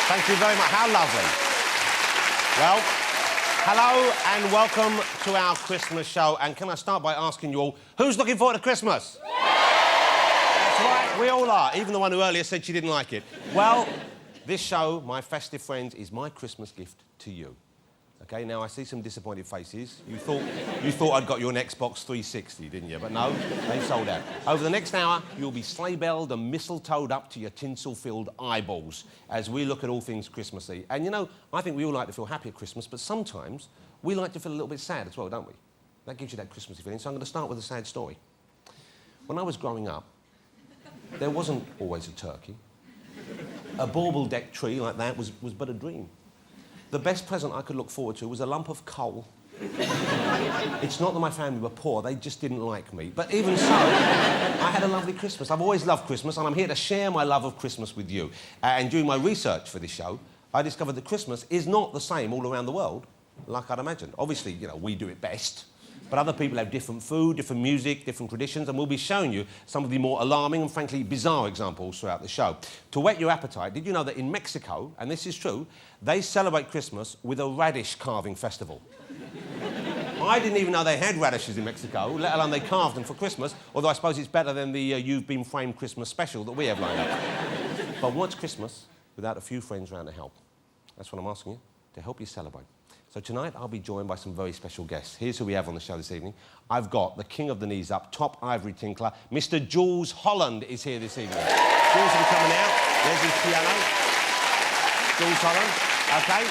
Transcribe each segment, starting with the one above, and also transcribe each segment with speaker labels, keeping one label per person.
Speaker 1: Thank you very much. How lovely. Well, hello and welcome to our Christmas show. And can I start by asking you all, who's looking forward to Christmas? That's right, we all are, even the one who earlier said she didn't like it. Well, this show, my festive friends, is my Christmas gift to you. OK, now, I see some disappointed faces. You thought I'd got you an Xbox 360, didn't you? But no, they sold out. Over the next hour, you'll be sleigh-belled and mistletoed up to your tinsel-filled eyeballs as we look at all things Christmassy. And, you know, I think we all like to feel happy at Christmas, but sometimes we like to feel a little bit sad as well, don't we? That gives you that Christmassy feeling. So I'm going to start with a sad story. When I was growing up, there wasn't always a turkey. A bauble-decked tree like that was but a dream. The best present I could look forward to was a lump of coal. It's not that my family were poor, they just didn't like me. But even so, I had a lovely Christmas. I've always loved Christmas, and I'm here to share my love of Christmas with you. And during my research for this show, I discovered that Christmas is not the same all around the world, like I'd imagined. Obviously, you know, we do it best. But other people have different food, different music, different traditions, and we'll be showing you some of the more alarming and, frankly, bizarre examples throughout the show. To whet your appetite, did you know that in Mexico, and this is true, they celebrate Christmas with a radish carving festival? I didn't even know they had radishes in Mexico, let alone they carved them for Christmas, although I suppose it's better than the You've Been Framed Christmas special that we have lined up. But what's Christmas without a few friends around to help? That's what I'm asking you, to help you celebrate. So tonight, I'll be joined by some very special guests. Here's who we have on the show this evening. I've got the king of the knees up, top ivory tinkler, Mr. Jools Holland is here this evening. Jools will be coming out. There's his piano. Jools Holland, OK.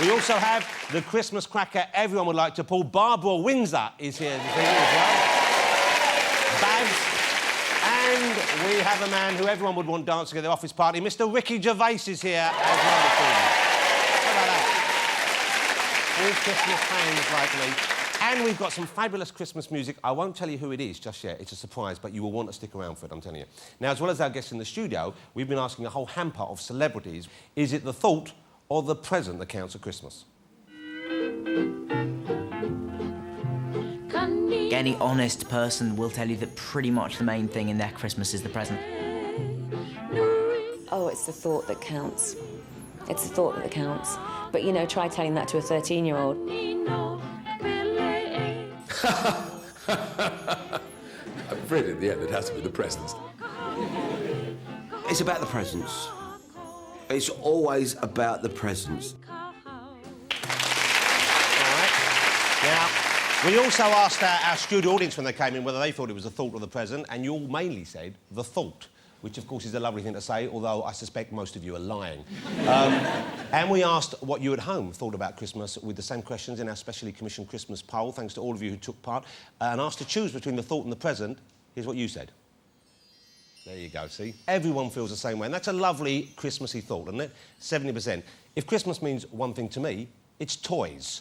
Speaker 1: We also have the Christmas cracker everyone would like to pull. Barbara Windsor is here this evening as well. Babs. And we have a man who everyone would want dancing at their office party. Mr. Gervais is here as well this evening. How about that? All Christmas fans like me. And we've got some fabulous Christmas music. I won't tell you who it is just yet. It's a surprise, but you will want to stick around for it, I'm telling you. Now, as well as our guests in the studio, we've been asking a whole hamper of celebrities. Is it the thought or the present that counts at Christmas?
Speaker 2: Any honest person will tell you that pretty much the main thing in their Christmas is the present.
Speaker 3: Oh, it's the thought that counts. It's the thought that counts. But, you know, try telling that to a 13-year-old.
Speaker 4: I'm afraid in the end it has to be the presents.
Speaker 5: It's about the presents. It's always about the presents.
Speaker 1: All right. Now, we also asked our studio audience when they came in whether they thought it was the thought or the present, and you all mainly said the thought, which, of course, is a lovely thing to say, although I suspect most of you are lying. And we asked what you at home thought about Christmas with the same questions in our specially commissioned Christmas poll, thanks to all of you who took part, and asked to choose between the thought and the present. Here's what you said. There you go, see? Everyone feels the same way, and that's a lovely Christmassy thought, isn't it? 70%. If Christmas means one thing to me, it's toys.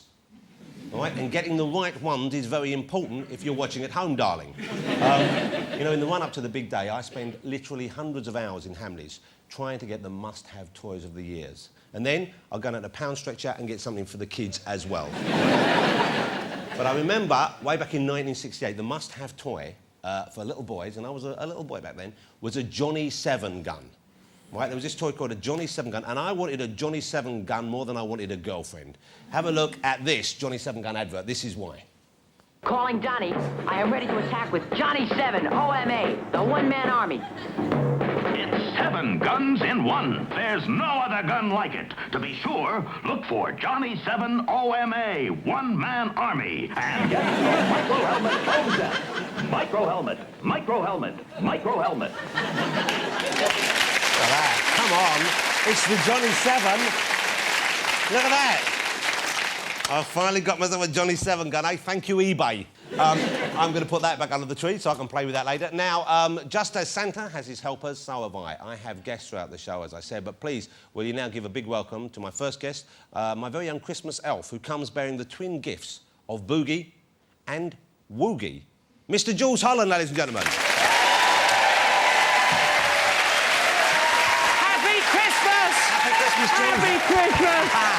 Speaker 1: All right? And getting the right ones is very important if you're watching at home, darling. You know, in the run-up to the big day, I spend literally hundreds of hours in Hamleys trying to get the must-have toys of the years. And then I'll go down to Pound Stretcher and get something for the kids as well. But I remember, way back in 1968, the must-have toy for little boys, and I was a little boy back then, was a Johnny 7 gun. Right, there was this toy called a Johnny 7 gun, and I wanted a Johnny 7 gun more than I wanted a girlfriend. Have a look at this Johnny 7 gun advert. This is why.
Speaker 6: Calling Johnny. I am ready to attack with Johnny 7 OMA, the one-man army.
Speaker 7: It's 7 guns in one. There's no other gun like it. To be sure, look for Johnny 7 OMA, one-man army. And get your micro helmet foam set. Micro helmet, micro helmet, micro helmet.
Speaker 1: Look at that. Come on. It's the Johnny 7. Look at that. I finally got myself a Johnny 7 gun, eh? Thank you, eBay. I'm going to put that back under the tree so I can play with that later. Now, just as Santa has his helpers, so have I. I have guests throughout the show, as I said, but please, will you now give a big welcome to my first guest, my very young Christmas elf, who comes bearing the twin gifts of Boogie and Woogie. Mr. Jools Holland, ladies and gentlemen.
Speaker 6: Happy Christmas!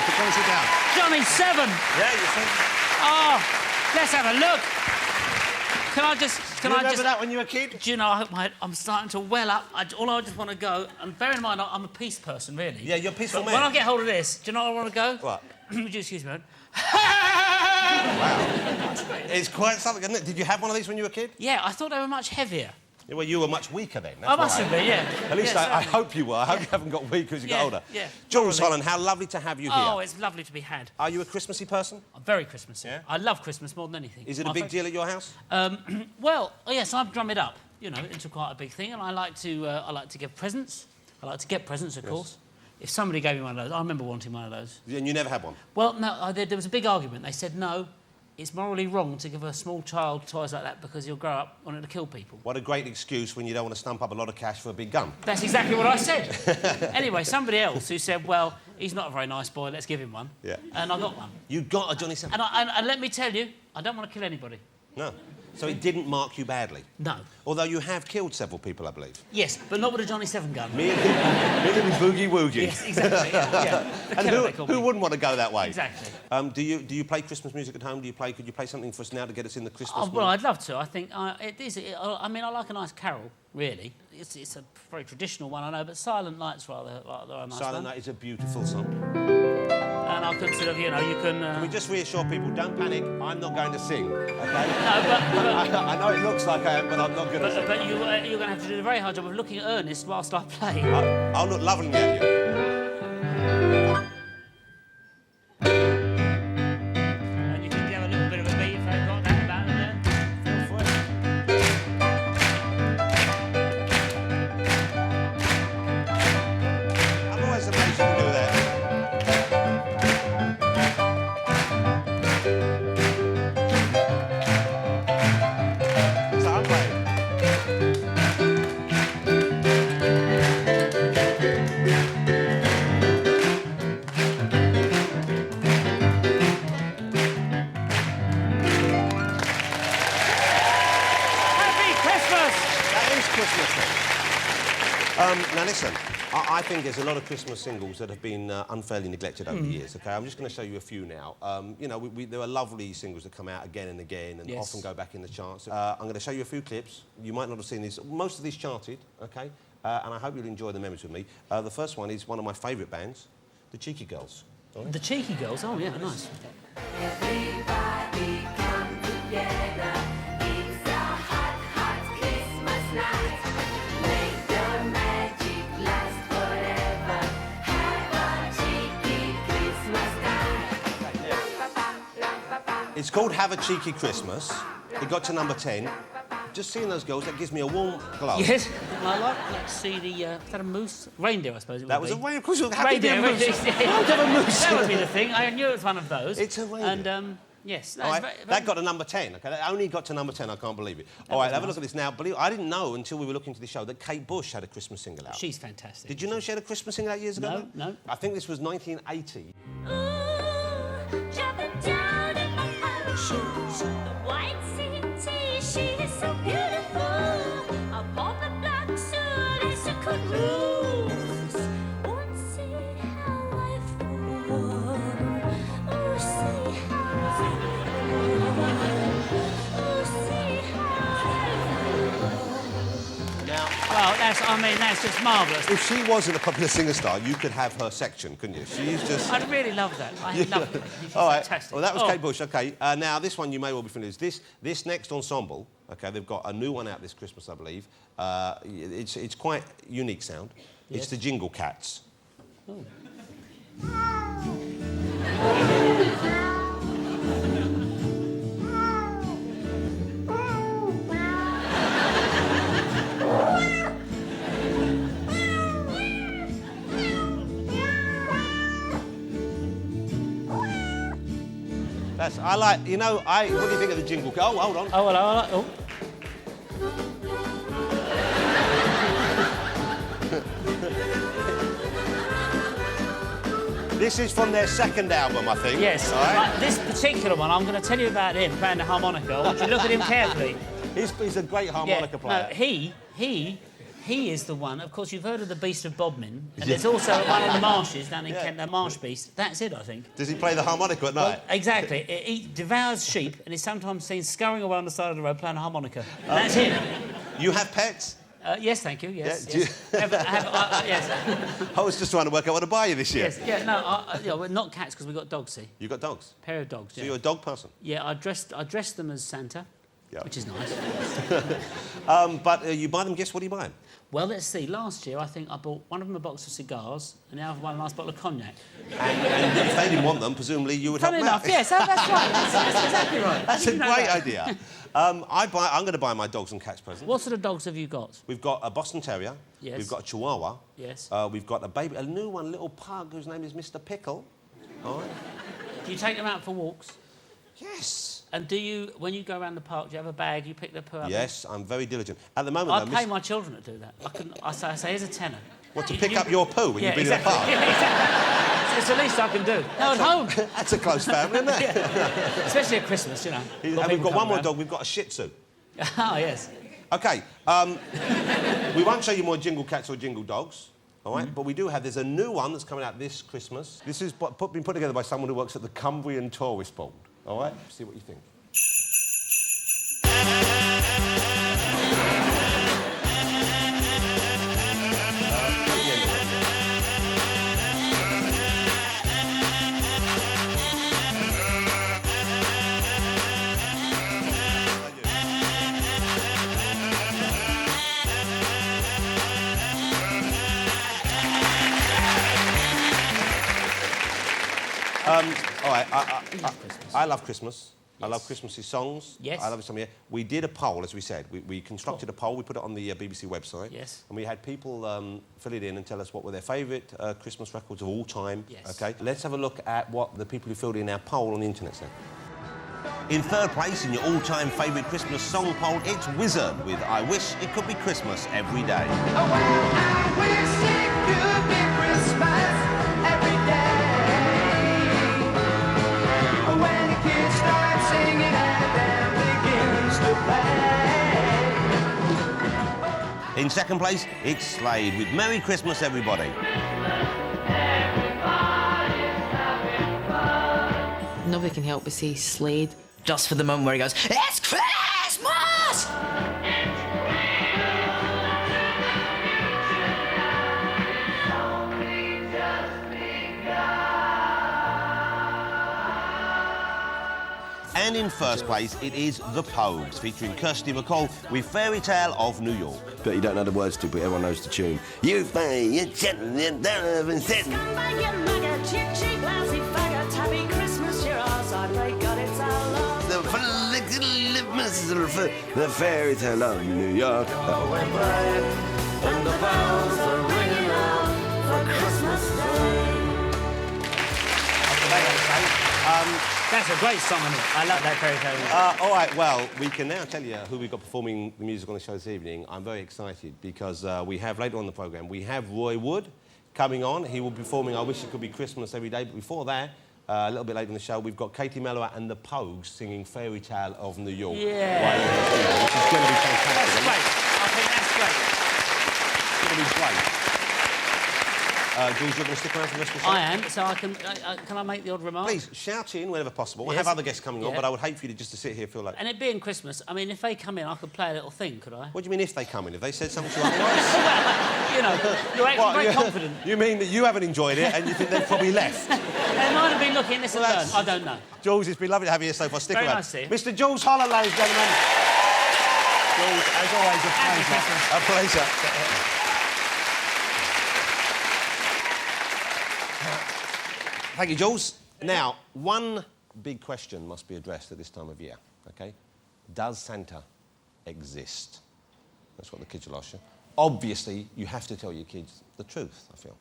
Speaker 1: Come and sit down.
Speaker 6: Johnny 7!
Speaker 1: Yeah, you see?
Speaker 6: Oh, let's have a look.
Speaker 8: Can I just...
Speaker 1: You remember that when you were a kid?
Speaker 8: Do you know, I'm starting to well up. I just want to go... And bear in mind, I'm a peace person, really.
Speaker 1: Yeah, you're a peaceful man.
Speaker 8: When I get hold of this, do you know where I want to go?
Speaker 1: What?
Speaker 8: Would you excuse me, man?
Speaker 1: Wow. It's quite something, isn't it? Did you have one of these when you were a kid?
Speaker 8: Yeah, I thought they were much heavier.
Speaker 1: Yeah, well, you were much weaker then.
Speaker 8: I must have been, yeah.
Speaker 1: At least
Speaker 8: yeah,
Speaker 1: I hope you were. I hope you haven't got weaker as you got older.
Speaker 8: Yeah.
Speaker 1: Jools, Holland, how lovely to have you here.
Speaker 8: Oh, it's lovely to be had.
Speaker 1: Are you a Christmassy person?
Speaker 8: I'm very Christmassy.
Speaker 1: Yeah?
Speaker 8: I love Christmas more than anything.
Speaker 1: Is it a big deal at your house?
Speaker 8: Well, yes, I drum it up, you know, into quite a big thing, and I like to give presents. I like to get presents, of course. If somebody gave me one of those, I remember wanting one of those.
Speaker 1: And you never had one?
Speaker 8: Well, no, there was a big argument. They said, no, it's morally wrong to give a small child toys like that because he'll grow up wanting to kill people.
Speaker 1: What a great excuse when you don't want to stump up a lot of cash for a big gun.
Speaker 8: That's exactly what I said. Anyway, somebody else who said, well, he's not a very nice boy, let's give him one.
Speaker 1: Yeah.
Speaker 8: And I got one.
Speaker 1: You got a Johnny 7?
Speaker 8: And let me tell you, I don't want to kill anybody.
Speaker 1: No. So it didn't mark you badly?
Speaker 8: No.
Speaker 1: Although you have killed several people, I believe.
Speaker 8: Yes, but not with a Johnny 7 gun.
Speaker 1: Merely with boogie woogie.
Speaker 8: Yes, exactly, yeah.
Speaker 1: And who wouldn't want to go that way?
Speaker 8: Exactly.
Speaker 1: Do you play Christmas music at home? Could you play something for us now to get us in the Christmas mood?
Speaker 8: Well, I'd love to. I think it is. I mean, I like a nice carol, really. It's a very traditional one, I know, but Silent Night's rather a nice
Speaker 1: Silent
Speaker 8: one.
Speaker 1: Night is a beautiful song.
Speaker 8: And I can sort of, you know, you can...
Speaker 1: Can we just reassure people, don't panic, I'm not going to sing, OK?
Speaker 8: No, but
Speaker 1: I know it looks like I am, but I'm not going to sing.
Speaker 8: But you're going to have to do a very hard job of looking at Ernest whilst I play.
Speaker 1: I'll look lovingly at you.
Speaker 8: And you can have a little bit of a beat if they've got that about there. Feel for it.
Speaker 1: I'm always amazed you can do that. So I'm playing.
Speaker 8: Happy Christmas!
Speaker 1: That is Christmas. Now listen, I think there's a lot of Christmas singles that have been unfairly neglected over the years. Okay, I'm just going to show you a few now. You know, there are lovely singles that come out again and again and often go back in the charts. I'm going to show you a few clips. You might not have seen these. Most of these charted. Okay, and I hope you'll enjoy the memories with me. The first one is one of my favourite bands, the Cheeky Girls. All right?
Speaker 8: The Cheeky Girls? Oh, yeah, nice.
Speaker 9: Everybody come together. It's a hot, hot Christmas night. Make the magic last forever. Have a cheeky Christmas night.
Speaker 1: It's called Have a Cheeky Christmas. It got to number 10. Just seeing those girls, that gives me a warm glow.
Speaker 8: Yes, I like to see the... is that a moose? Reindeer, I suppose it would
Speaker 1: That was
Speaker 8: be.
Speaker 1: a reindeer. Of course, it was happy to be a
Speaker 8: Reindeer,
Speaker 1: moose.
Speaker 8: How could a moose? That would be the thing. I knew it was one of those.
Speaker 1: It's a reindeer.
Speaker 8: And, yes.
Speaker 1: All right, that got to number 10. Okay, that only got to number 10. I can't believe it. All right, have a look at this now. I didn't know until we were looking to the show that Kate Bush had a Christmas single out.
Speaker 8: She's fantastic.
Speaker 1: Did you know she had a Christmas single out years ago?
Speaker 8: No.
Speaker 1: I think this was 1980.
Speaker 9: Jumping down in my high shoes. The white city, she is so beautiful. Upon the black suit is a cruise. Won't see how I fall. Oh, see how I
Speaker 1: Now,
Speaker 8: Well, that's just marvellous.
Speaker 1: if she wasn't a popular singer star, you could have her section, couldn't you? She's just...
Speaker 8: I'd really love that. I love it. She's
Speaker 1: All right.
Speaker 8: fantastic.
Speaker 1: Well, that was Kate Bush. OK, now this one you may well be familiar with. This next ensemble, OK, they've got a new one out this Christmas, I believe. It's quite unique sound.
Speaker 8: Yes.
Speaker 1: It's the Jingle Cats.
Speaker 8: Oh.
Speaker 1: I like, you know, what do you think of the Jingle Cats? Oh, hold on.
Speaker 8: Oh, hello. Oh.
Speaker 1: This is from their second album, I think.
Speaker 8: Yes.
Speaker 1: All right?
Speaker 8: This particular one, I'm going to tell you about him playing the harmonica. I want you to look at him carefully.
Speaker 1: He's a great harmonica player.
Speaker 8: No, he He is the one. Of course, you've heard of the Beast of Bodmin, and there's also one in the marshes down in Kent, the Marsh Beast. That's it, I think.
Speaker 1: Does he play the harmonica at night?
Speaker 8: Well, exactly. He devours sheep and is sometimes seen scurrying away on the side of the road playing a harmonica. That's him.
Speaker 1: You have pets?
Speaker 8: Yes, thank you. Yes.
Speaker 1: Yeah,
Speaker 8: Yes.
Speaker 1: I was just trying to work out what to buy you this year.
Speaker 8: Yes. Yeah. No. We're not cats because we've got dogs. See.
Speaker 1: You got dogs?
Speaker 8: Pair of dogs.
Speaker 1: So you're a dog person?
Speaker 8: Yeah. I dressed them as Santa.
Speaker 1: Yeah.
Speaker 8: Which is nice.
Speaker 1: But you buy them gifts. What do you buy them?
Speaker 8: Well, let's see. Last year, I think I bought one of them a box of cigars, and the other one a nice bottle of cognac.
Speaker 1: And if they didn't want them, presumably you would help
Speaker 8: Funny
Speaker 1: them
Speaker 8: enough,
Speaker 1: out.
Speaker 8: yes, that's right. That's exactly right.
Speaker 1: That's a
Speaker 8: You know
Speaker 1: great
Speaker 8: that.
Speaker 1: idea. I'm going to buy my dogs and cats presents.
Speaker 8: What sort of dogs have you got?
Speaker 1: We've got a Boston Terrier.
Speaker 8: Yes.
Speaker 1: We've got a Chihuahua.
Speaker 8: Yes.
Speaker 1: We've got a new one, little pug, whose name is Mr. Pickle. All right.
Speaker 8: Do you take them out for walks?
Speaker 1: Yes.
Speaker 8: And do you, when you go around the park, do you have a bag you pick the poo up?
Speaker 1: Yes, I'm very diligent. At the moment,
Speaker 8: I
Speaker 1: though,
Speaker 8: pay my children to do that. I say, here's a tenner.
Speaker 1: What, to pick up your poo when you've been
Speaker 8: exactly.
Speaker 1: in the park?
Speaker 8: Yeah, exactly. It's the least I can do. No, at home.
Speaker 1: That's a close family, isn't it?
Speaker 8: Yeah. Especially at Christmas, you know.
Speaker 1: And we've got one more dog. We've got a Shih Tzu.
Speaker 8: Oh, yes.
Speaker 1: OK, we won't show you more Jingle Cats or Jingle Dogs, all right? But we do have, there's a new one that's coming out this Christmas. This has been put together by someone who works at the Cumbrian Tourist Board, all right? See what you think. All right, I love Christmas. I love Christmassy songs.
Speaker 8: Yes.
Speaker 1: I love it some year. We did a poll, as we said. We constructed a poll. We put it on the BBC website.
Speaker 8: Yes.
Speaker 1: And we had people fill it in and tell us what were their favourite Christmas records of all time.
Speaker 8: Yes.
Speaker 1: OK, let's have a look at what the people who filled in our poll on the internet said. In third place in your all-time favourite Christmas song poll, it's Wizard with I Wish It Could Be Christmas Every Day.
Speaker 9: Oh, well, I wish it could be Christmas every day. When the kids start singing and the band begins to play.
Speaker 1: In second place, it's Slade with Merry Christmas, Everybody.
Speaker 10: Nobody can help but say Slade.
Speaker 2: Just for the moment where he goes, "It's Christmas!"
Speaker 1: And in first place, it is The Pogues, featuring Kirsty MacColl with Fairy Tale of New York.
Speaker 5: But you don't know the words to, but everyone knows the tune. You find you're chatting and down and sitting. The fairy tale of New York.
Speaker 9: And the bells are ringing out for Christmas Day.
Speaker 8: That's a great song, isn't it? I love that fairy tale.
Speaker 1: All right, well, we can now tell you who we've got performing the music on the show this evening. I'm very excited because we have, later on in the programme, we have Roy Wood coming on. He will be performing I Wish It Could Be Christmas Every Day. But before that, a little bit later in the show, we've got Katie Melua and the Pogues singing Fairy Tale of New York.
Speaker 8: Yeah.
Speaker 1: Right, which is going to be fantastic.
Speaker 8: That's great. I think that's great.
Speaker 1: It's going to be great. Jools, you're going to stick around for the rest of the show?
Speaker 8: I am, so I can I make the odd remark?
Speaker 1: Please, shout in whenever possible. I
Speaker 8: Yes.
Speaker 1: have other guests coming on,
Speaker 8: Yeah.
Speaker 1: but I would hate for you to just to sit here feel like...
Speaker 8: And it being Christmas, I mean, if they come in, I could play a little thing, could I?
Speaker 1: What do you mean if they come in? If they said something to you otherwise?
Speaker 8: You know, you're actually very confident.
Speaker 1: You mean that you haven't enjoyed it and you think they've probably left?
Speaker 8: They might have been looking at this and learned. I don't know.
Speaker 1: Jools, it's been lovely to have you here so far. Stick
Speaker 8: Very
Speaker 1: around.
Speaker 8: nice to see you.
Speaker 1: Mr. Jools Holland, ladies and gentlemen. Jools, as always, a pleasure. A pleasure. Thank you, Jools. Now, one big question must be addressed at this time of year, OK? Does Santa exist? That's what the kids will ask you. Obviously, you have to tell your kids the truth, I feel.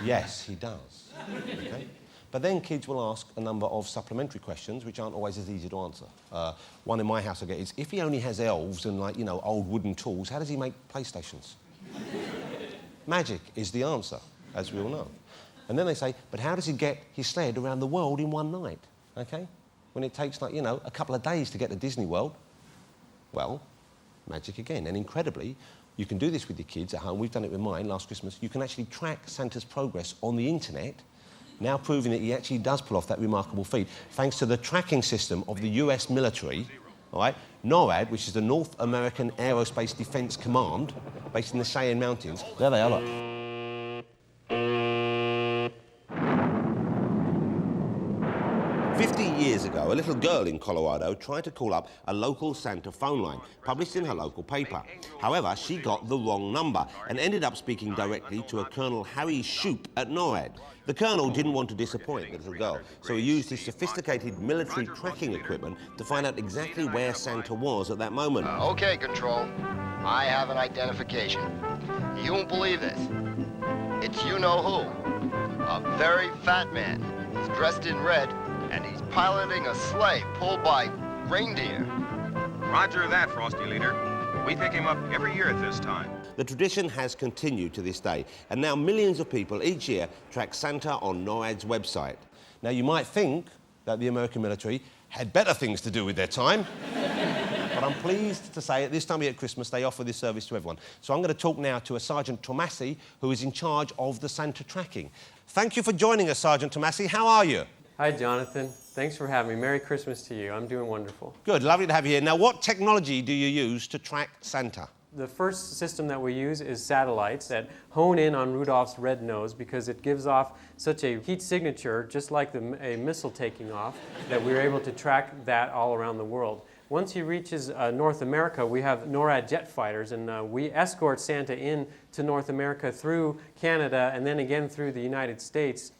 Speaker 1: Yes, he does. Okay? But then kids will ask a number of supplementary questions which aren't always as easy to answer. One in my house I get is, if he only has elves and, like, you know, old wooden tools, how does he make PlayStations? Magic is the answer, as we all know. And then they say, but how does he get his sled around the world in one night, OK? When it takes, like, you know, a couple of days to get to Disney World. Well, magic again. And incredibly, you can do this with your kids at home. We've done it with mine last Christmas. You can actually track Santa's progress on the internet, now proving that he actually does pull off that remarkable feat, thanks to the tracking system of the US military, all right? NORAD, which is the North American Aerospace Defense Command, based in the Cheyenne Mountains. There they are, look. 50 years ago, a little girl in Colorado tried to call up a local Santa phone line, published in her local paper. However, she got the wrong number and ended up speaking directly to a Colonel Harry Shoup at NORAD. The Colonel didn't want to disappoint the little girl, so he used his sophisticated military tracking equipment to find out exactly where Santa was at that moment.
Speaker 11: Okay, Control. I have an identification. You won't believe this. It's you-know-who. A very fat man. He's dressed in red, and he's piloting a sleigh pulled by reindeer.
Speaker 12: Roger that, Frosty Leader. We pick him up every year at this time.
Speaker 1: The tradition has continued to this day, and now millions of people each year track Santa on NORAD's website. Now, you might think that the American military had better things to do with their time, but I'm pleased to say at this time of year at Christmas, they offer this service to everyone. So I'm going to talk now to a Sergeant Tomasi, who is in charge of the Santa tracking. Thank you for joining us, Sergeant Tomasi. How are you?
Speaker 13: Hi, Jonathan. Thanks for having me. Merry Christmas to you. I'm doing wonderful.
Speaker 1: Good. Lovely to have you here. Now, what technology do you use to track Santa?
Speaker 13: The first system that we use is satellites that hone in on Rudolph's red nose because it gives off such a heat signature, just like a missile taking off, that we're able to track that all around the world. Once he reaches North America, we have NORAD jet fighters, and we escort Santa in to North America through Canada and then again through the United States.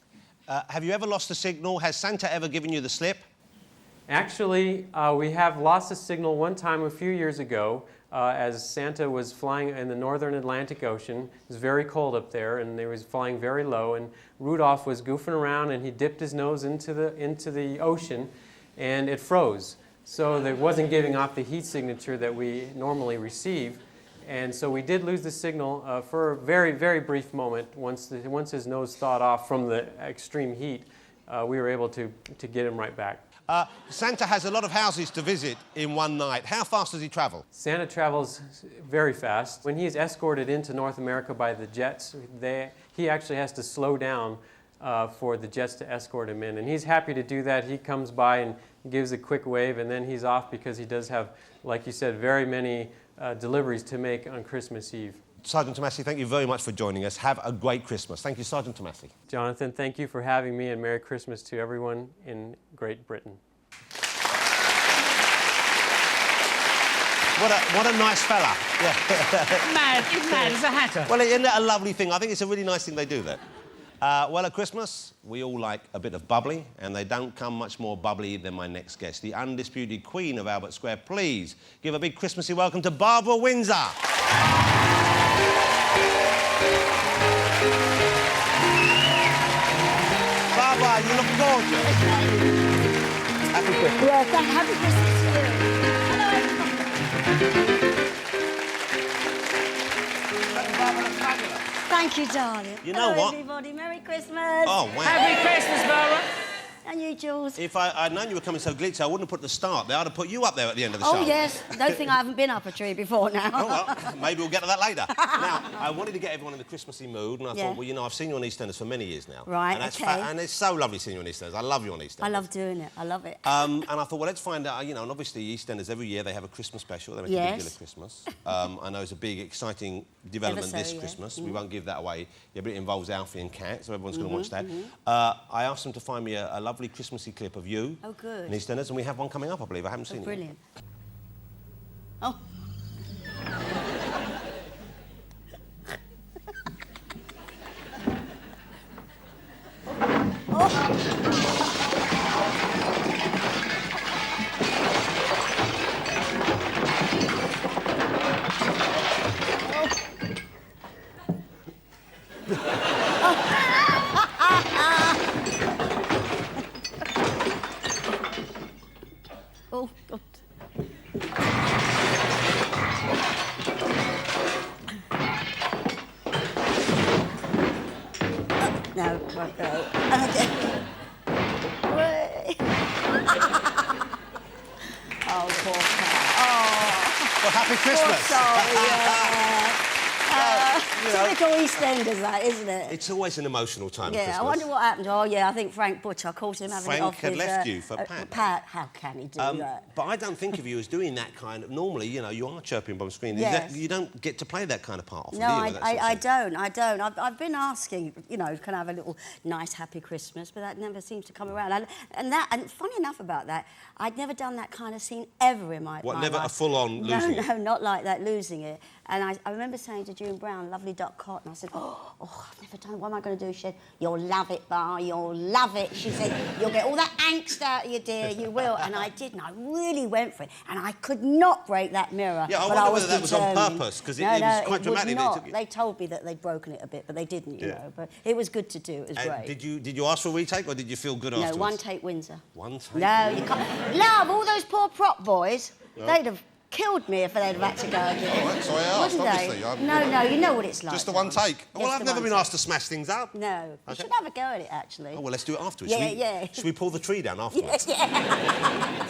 Speaker 1: Have you ever lost a signal? Has Santa ever given you the slip?
Speaker 13: Actually, we have lost a signal one time a few years ago as Santa was flying in the northern Atlantic Ocean. It was very cold up there, and he was flying very low, and Rudolph was goofing around, and he dipped his nose into the ocean, and it froze. So it wasn't giving off the heat signature that we normally receive. And so we did lose the signal for a very, very brief moment. Once his nose thawed off from the extreme heat, we were able to get him right back.
Speaker 1: Santa has a lot of houses to visit in one night. How fast does he travel?
Speaker 13: Santa travels very fast. When he is escorted into North America by the jets, he actually has to slow down for the jets to escort him in. And he's happy to do that. He comes by and gives a quick wave, and then he's off because he does have, like you said, very many deliveries to make on Christmas Eve.
Speaker 1: Sergeant Tomasi, thank you very much for joining us. Have a great Christmas. Thank you, Sergeant Tomasi.
Speaker 13: Jonathan, thank you for having me, and Merry Christmas to everyone in Great Britain.
Speaker 1: What a nice fella. Yeah.
Speaker 8: Mad, he's mad as a hatter.
Speaker 1: Well, isn't that a lovely thing? I think it's a really nice thing they do that. Well, at Christmas, we all like a bit of bubbly, and they don't come much more bubbly than my next guest, the undisputed queen of Albert Square. Please give a big Christmassy welcome to Barbara Windsor. Barbara, you look gorgeous. Happy Christmas.
Speaker 14: Yes, happy Christmas to you. Thank you, darling.
Speaker 1: You know
Speaker 14: Hello,
Speaker 1: what?
Speaker 14: everybody. Merry Christmas.
Speaker 1: Oh, wow.
Speaker 8: Happy Christmas, Barbara.
Speaker 14: And you, Jools.
Speaker 1: If I'd known you were coming so glitzy, I wouldn't have put the start there. I'd have put you up there at the end of the show.
Speaker 14: Oh, yes. Don't think I haven't been up a tree before now.
Speaker 1: Oh, well, maybe we'll get to that later. Now, I wanted to get everyone in the Christmassy mood, and I thought, well, you know, I've seen you on EastEnders for many years now.
Speaker 14: Right,
Speaker 1: and that's
Speaker 14: OK.
Speaker 1: and it's so lovely seeing you on EastEnders. I love you on EastEnders.
Speaker 14: I love doing it. I love it.
Speaker 1: And I thought, well, let's find out, you know, and obviously EastEnders, every year they have a Christmas special. They make a big deal of Christmas. I know it's a big, exciting development this Christmas. We won't give that away. Yeah, but it involves Alfie and Kat, so everyone's going to watch that. I asked them to find me a lovely Christmassy clip of you in EastEnders, and we have one coming up, I believe. I haven't seen it.
Speaker 14: Brilliant. Oh. Oh, God. No, okay. Oh, poor cat. Oh.
Speaker 1: Happy Christmas.
Speaker 14: Typical EastEnders, that, isn't it?
Speaker 1: It's always an emotional time.
Speaker 14: Yeah,
Speaker 1: Christmas.
Speaker 14: I wonder what happened. Oh, yeah, I think Frank Butcher caught him having it off
Speaker 1: Frank had
Speaker 14: his,
Speaker 1: left you for Pat.
Speaker 14: Pat, how can he do that?
Speaker 1: But I don't think of you as doing that kind of... Normally, you know, you are chirping on screen.
Speaker 14: Yes.
Speaker 1: You don't get to play that kind of part often,
Speaker 14: No,
Speaker 1: do you?
Speaker 14: I don't. I've been asking, you know, can I have a little nice, happy Christmas, but that never seems to come around. And funny enough about that, I'd never done that kind of scene ever in my
Speaker 1: What, never
Speaker 14: life.
Speaker 1: a full-on losing it?
Speaker 14: No, not like that, losing it. And I remember saying to June Brown, lovely Doc Cotton, I said, oh, I've never done it, what am I going to do? She said, you'll love it, Bar, you'll love it. She said, you'll get all that angst out of you, dear, you will. And I did, and I really went for it. And I could not break that mirror.
Speaker 1: Yeah, I
Speaker 14: but
Speaker 1: wonder
Speaker 14: was
Speaker 1: whether that was on
Speaker 14: determined.
Speaker 1: purpose, because it was quite dramatic.
Speaker 14: Not. They told me that they'd broken it a bit, but they didn't, you know. But it was good to do, it was great.
Speaker 1: Did you ask for a retake, or did you feel good afterwards?
Speaker 14: No, one take Windsor.
Speaker 1: One take?
Speaker 14: No, you can't. Love, all those poor prop boys, they'd have killed me if they'd have had to go again.
Speaker 1: All right, so I asked,
Speaker 14: Wouldn't
Speaker 1: obviously.
Speaker 14: they? No, you know what it's like.
Speaker 1: Just the one take? Well,
Speaker 14: Just
Speaker 1: I've
Speaker 14: the
Speaker 1: never
Speaker 14: one
Speaker 1: been
Speaker 14: take.
Speaker 1: asked to smash things up.
Speaker 14: No, you
Speaker 1: Okay.
Speaker 14: should have a go at it, actually.
Speaker 1: Oh, well, let's do it afterwards.
Speaker 14: Yeah.
Speaker 1: Should we pull the tree down afterwards?
Speaker 14: Yeah.